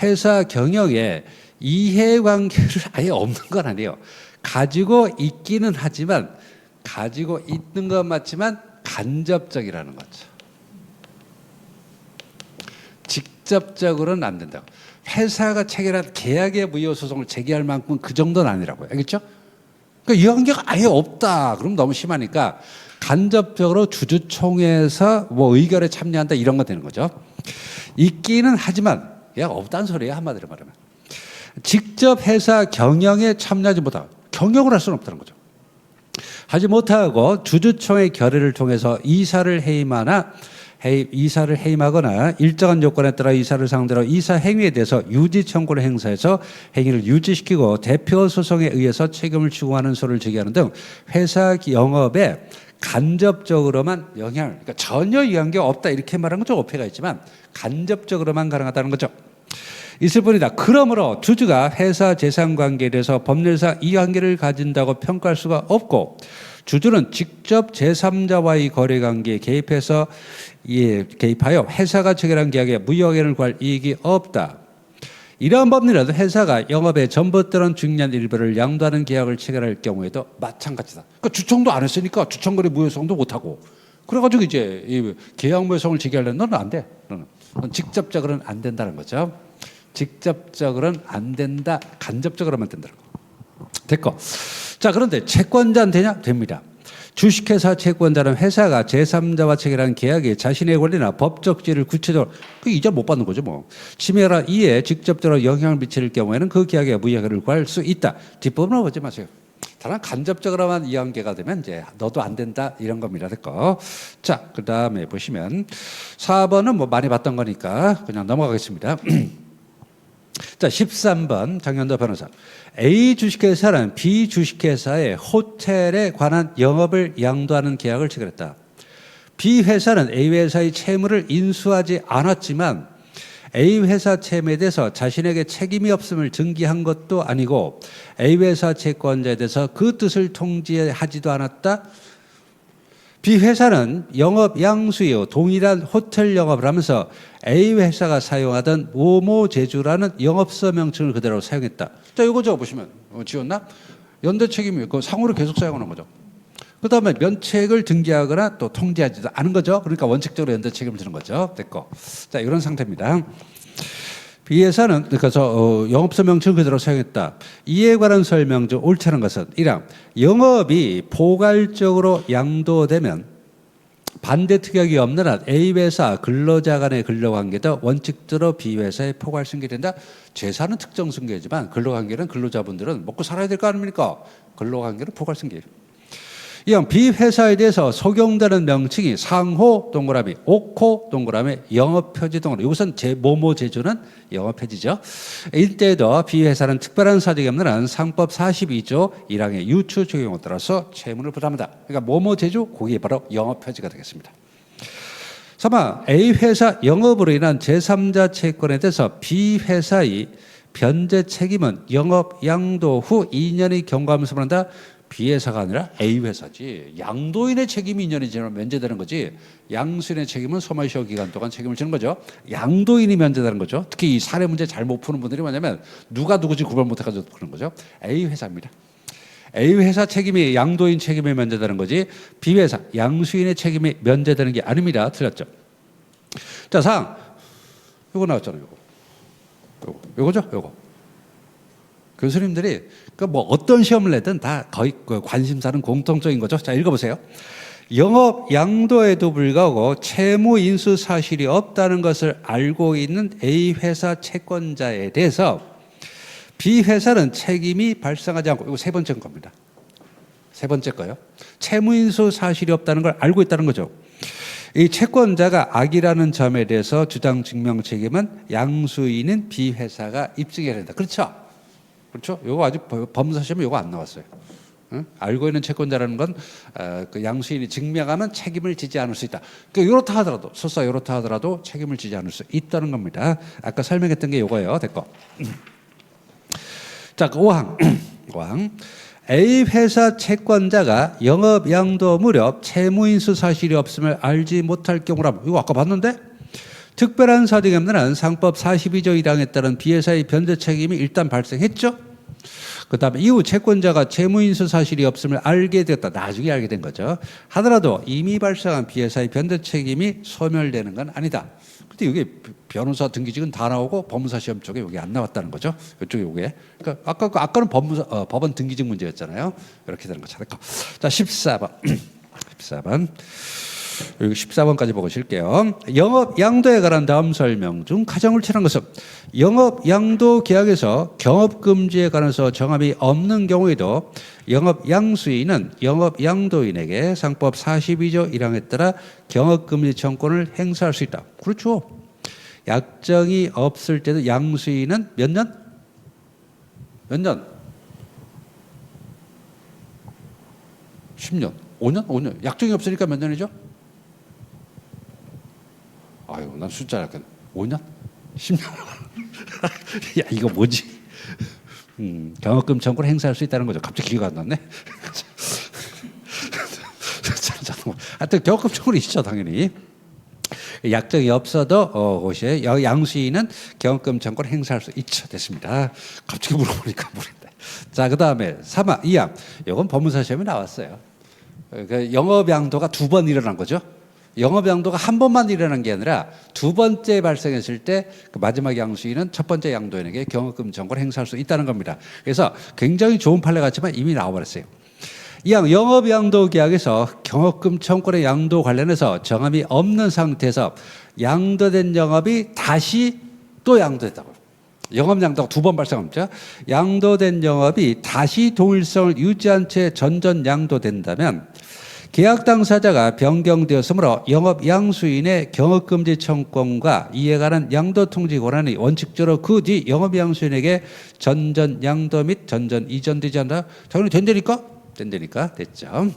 회사 경영에 이해관계를 아예 없는 건 아니에요. 가지고 있기는 하지만, 가지고 있는 건 맞지만 간접적이라는 거죠. 직접적으로는 안 된다고. 회사가 체결한 계약의 무효 소송을 제기할 만큼 그 정도는 아니라고요. 알겠죠? 그러니까 이해관계가 아예 없다. 그럼 너무 심하니까 간접적으로 주주총회에서 뭐 의결에 참여한다 이런 거 되는 거죠. 있기는 하지만 얘가 없다는 소리예요. 한마디로 말하면. 직접 회사 경영에 참여하지 못하고 경영을 할 수는 없다는 거죠. 하지 못하고 주주총회 결의를 통해서 이사를 해임하거나 일정한 요건에 따라 이사를 상대로 이사 행위에 대해서 유지 청구를 행사해서 행위를 유지시키고 대표 소송에 의해서 책임을 추구하는 소를 제기하는 등 회사 영업에 간접적으로만 영향을, 그러니까 전혀 이해관계가 없다 이렇게 말하는 건 좀 어폐가 있지만 간접적으로만 가능하다는 거죠. 있을 뿐이다. 그러므로 주주가 회사 재산관계에 대해서 법률상 이해관계를 가진다고 평가할 수가 없고 주주는 직접 제3자와의 거래관계에 개입하여 회사가 체결한 계약에 무효행위를 구할 이익이 없다. 이러한 법률에도 회사가 영업에 전부했던 중요한 일부를 양도하는 계약을 체결할 경우에도 마찬가지다. 그러니까 주청도 안 했으니까 주청거래 무효성도 못하고 그래가지고 이제 이 계약 무효성을 제기하려면 너는 안 돼. 너는 직접적으로는 안 된다는 거죠. 직접적으로는 안 된다. 간접적으로만 된다는 거. 됐고. 자, 그런데 채권자는 되냐? 됩니다. 주식회사 채권자는 회사가 제3자와 체결한 계약에 자신의 권리나 법적 지위를 구체적으로 그 이자 못 받는 거죠. 뭐. 침해나 이에 직접적으로 영향을 미칠 경우에는 그 계약에 무효행위를 구할 수 있다. 뒷부분은 보지 마세요. 다만 간접적으로만 이해관계가 되면 이제 너도 안 된다 이런 겁니다. 됐고. 자, 그 다음에 보시면 4번은 뭐 많이 봤던 거니까 그냥 넘어가겠습니다. 자, 13번 장현도 변호사. A 주식회사는 B 주식회사의 호텔에 관한 영업을 양도하는 계약을 체결했다. B 회사는 A 회사의 채무를 인수하지 않았지만 A 회사 채무에 대해서 자신에게 책임이 없음을 증기한 것도 아니고 A 회사 채권자에 대해서 그 뜻을 통지하지도 않았다. B 회사는 영업 양수이요 동일한 호텔 영업을 하면서 A 회사가 사용하던 모모 제주라는 영업서 명칭을 그대로 사용했다. 자, 이거 저 보시면 지웠나? 연대 책임이 그 상호를 계속 사용하는 거죠. 그 다음에 면책을 등기하거나 또 통지하지도 않은 거죠. 그러니까 원칙적으로 연대 책임을 지는 거죠. 됐고. 자, 이런 상태입니다. B 회사는 그래서 영업서 명칭을 그대로 사용했다. 이에 관한 설명 중 옳지 않은 것은 1항 영업이 포괄적으로 양도되면 반대 특약이 없는 한 A 회사 근로자 간의 근로관계도 원칙적으로 B 회사에 포괄 승계된다. 재산은 특정 승계지만 근로관계는 근로자분들은 먹고 살아야 될 거 아닙니까? 근로관계는 포괄 승계. 이왕 B 회사에 대해서 적용되는 명칭이 상호 동그라미, 옥호 동그라미, 영업표지 동그라미. 이것은 모모 제조는 영업표지죠. 이때도 B 회사는 특별한 사정이 없는 한 상법 42조 1항의 유추 적용에 따라서 채무를 부담한다. 그러니까 모모 제조, 그게 바로 영업표지가 되겠습니다. 3번 A 회사 영업으로 인한 제3자 채권에 대해서 B 회사의 변제 책임은 영업 양도 후 2년의 경과하면서 한다. B 회사가 아니라 A 회사지. 양도인의 책임이 2년이 지나면 면제되는 거지. 양수인의 책임은 소멸시효 기간 동안 책임을 지는 거죠. 양도인이 면제되는 거죠. 특히 이 사례 문제 잘 못 푸는 분들이 뭐냐면 누가 누구지 구별 못해가지고 그런 거죠. A 회사입니다. A 회사 책임이 양도인 책임이 면제되는 거지. B 회사 양수인의 책임이 면제되는 게 아닙니다. 틀렸죠. 자, 상 요거 나왔잖아요. 요거죠. 요거. 교수님들이 뭐 어떤 시험을 내든 다 거의 관심사는 공통적인 거죠. 자, 읽어보세요. 영업 양도에도 불구하고 채무 인수 사실이 없다는 것을 알고 있는 A 회사 채권자에 대해서 B 회사는 책임이 발생하지 않고, 이거 세 번째 겁니다. 세 번째 거요. 채무 인수 사실이 없다는 걸 알고 있다는 거죠. 이 채권자가 악이라는 점에 대해서 주장 증명 책임은 양수인인 B 회사가 입증해야 된다. 그렇죠? 그렇죠? 요거 아직 법무사 시험에 요거 안 나왔어요. 응? 알고 있는 채권자라는 건 그 양수인이 증명하면 책임을 지지 않을 수 있다. 그러니까 이렇다 하더라도 설사 이렇다 하더라도 책임을 지지 않을 수 있다는 겁니다. 아까 설명했던 게 요거예요. 됐고. 자, 5항. 5항. A 회사 채권자가 영업 양도 무렵 채무 인수 사실이 없음을 알지 못할 경우라면 이거 아까 봤는데 특별한 사정이 없는 한 상법 42조 1항에 따른 B 회사의 변제 책임이 일단 발생했죠. 그 다음에 이후 채권자가 채무인수 사실이 없음을 알게 되었다. 나중에 알게 된 거죠. 하더라도 이미 발생한 B 회사의 변제 책임이 소멸되는 건 아니다. 근데 이게 변호사 등기직은 다 나오고 법무사 시험 쪽에 여기 안 나왔다는 거죠. 이쪽에 요게. 그러니까 아까는 법원 등기직 문제였잖아요. 이렇게 되는 거 찾을까. 자, 14번. 14번. 여기 14번까지 보고 쉴게요. 영업 양도에 관한 다음 설명 중 가장 옳다는 것은 영업 양도 계약에서 경업 금지에 관해서 정함이 없는 경우에도 영업 양수인은 영업 양도인에게 상법 42조 1항에 따라 경업 금지 청구권을 행사할 수 있다. 그렇죠. 약정이 없을 때도 양수인은 몇 년? 몇 년? 10년. 5년? 5년. 약정이 없으니까 몇 년이죠? 아유, 난 숫자 약간 5년? 10년? 야, 이거 뭐지? 경업금 청구를 행사할 수 있다는 거죠. 갑자기 기회가 안 났네. 하여튼 경업금 청구는 있죠, 당연히. 약정이 없어도 그것이 양수인은 경업금 청구를 행사할 수 있죠. 됐습니다. 갑자기 물어보니까 모른다. 자, 그 다음에 3화 2항. 이건 법무사 시험에 나왔어요. 그 영업 양도가 2번 일어난 거죠. 영업 양도가 한 번만 일어난 게 아니라 두 번째 발생했을 때 그 마지막 양수인은 첫 번째 양도인에게 경업금 청구를 행사할 수 있다는 겁니다. 그래서 굉장히 좋은 판례 같지만 이미 나와버렸어요. 이항 영업 양도 계약에서 경업금 청구의 양도 관련해서 정함이 없는 상태에서 양도된 영업이 다시 또 양도됐다고요. 영업 양도가 2번 발생합니다. 양도된 영업이 다시 동일성을 유지한 채 전전 양도된다면 계약 당사자가 변경되었으므로 영업 양수인의 경업금지 청구권과 이에 관한 양도 통지 권한이 원칙적으로 그 뒤 영업 양수인에게 전전 양도 및 전전 이전되지 않다. 당연히 된다니까 됐죠.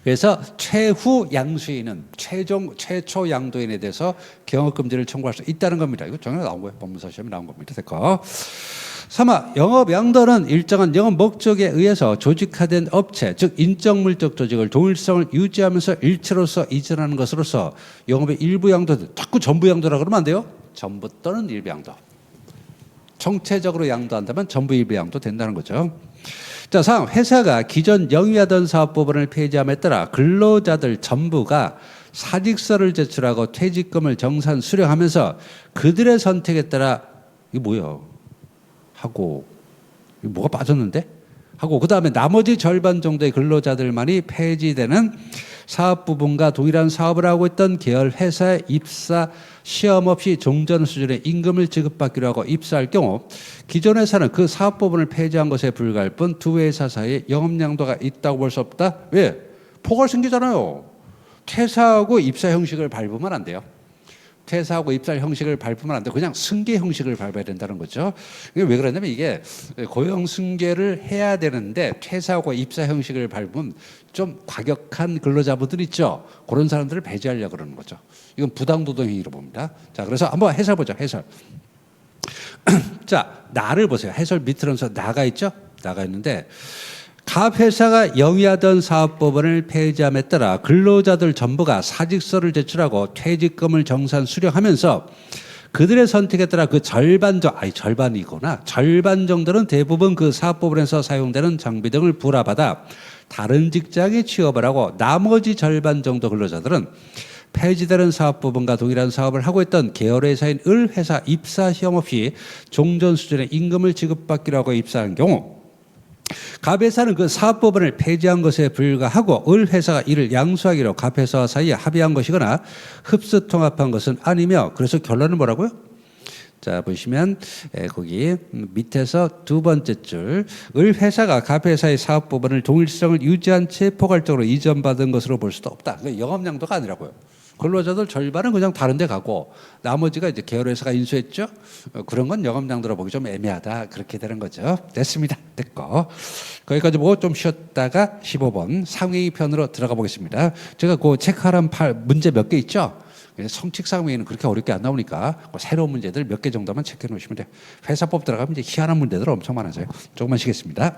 그래서 최후 양수인은 최초 양도인에 대해서 경업금지를 청구할 수 있다는 겁니다. 이거 정말 나온 거예요. 법무사 시험에 나온 겁니다. 됐고. 3화 영업 양도는 일정한 영업 목적에 의해서 조직화된 업체, 즉 인적물적 조직을 동일성을 유지하면서 일체로서 이전하는 것으로서 영업의 일부 양도, 자꾸 전부 양도라 그러면 안 돼요. 전부 또는 일부 양도. 총체적으로 양도한다면 전부 일부 양도 된다는 거죠. 자, 3. 회사가 기존 영위하던 사업부분을 폐지함에 따라 근로자들 전부가 사직서를 제출하고 퇴직금을 정산 수령하면서 그들의 선택에 따라 이게 뭐야? 하고 뭐가 빠졌는데? 하고 그 다음에 나머지 절반 정도의 근로자들만이 폐지되는 사업 부분과 동일한 사업을 하고 있던 계열 회사에 입사 시험 없이 종전 수준의 임금을 지급받기로 하고 입사할 경우 기존 회사는 그 사업 부분을 폐지한 것에 불과할 뿐 두 회사 사이에 영업 양도가 있다고 볼 수 없다. 왜? 포괄 생기잖아요. 퇴사하고 입사 형식을 밟으면 안 돼요. 퇴사하고 입사 형식을 밟으면 안 되고 그냥 승계 형식을 밟아야 된다는 거죠. 이게 왜 그러냐면 이게 고용 승계를 해야 되는데 퇴사하고 입사 형식을 밟으면 좀 과격한 근로자분들 있죠. 그런 사람들을 배제하려고 그러는 거죠. 이건 부당노동 행위로 봅니다. 자, 그래서 한번 해설 보죠. 해설. 자, 나를 보세요. 해설 밑으로서 나가 있죠. 나가 있는데 갑 회사가 영위하던 사업법원을 폐지함에 따라 근로자들 전부가 사직서를 제출하고 퇴직금을 정산 수령하면서 그들의 선택에 따라 그 절반 정도는 대부분 그 사업법원에서 사용되는 장비 등을 부라받아 다른 직장에 취업을 하고 나머지 절반 정도 근로자들은 폐지되는 사업부분과 동일한 사업을 하고 있던 계열회사인 을회사 입사 시험 없이 종전 수준의 임금을 지급받기로 하고 입사한 경우 갑회사는 그 사업법원을 폐지한 것에 불과하고 을회사가 이를 양수하기로 갑회사와 사이에 합의한 것이거나 흡수통합한 것은 아니며 그래서 결론은 뭐라고요? 자, 보시면 거기 밑에서 두 번째 줄 을회사가 갑회사의 사업법원을 동일성을 유지한 채 포괄적으로 이전받은 것으로 볼 수도 없다. 그러니까 영업양도가 아니라고요. 근로자들 절반은 그냥 다른 데 가고 나머지가 이제 계열회사가 인수했죠. 그런 건 영업양도로 보기 좀 애매하다. 그렇게 되는 거죠. 됐습니다. 됐고. 거기까지 보고 좀 쉬었다가 15번 상위 편으로 들어가 보겠습니다. 제가 그 체크하란 문제 몇 개 있죠. 성칙 상위에는 그렇게 어렵게 안 나오니까 새로운 문제들 몇 개 정도만 체크해 놓으시면 돼요. 회사법 들어가면 이제 희한한 문제들 엄청 많아져요. 조금만 쉬겠습니다.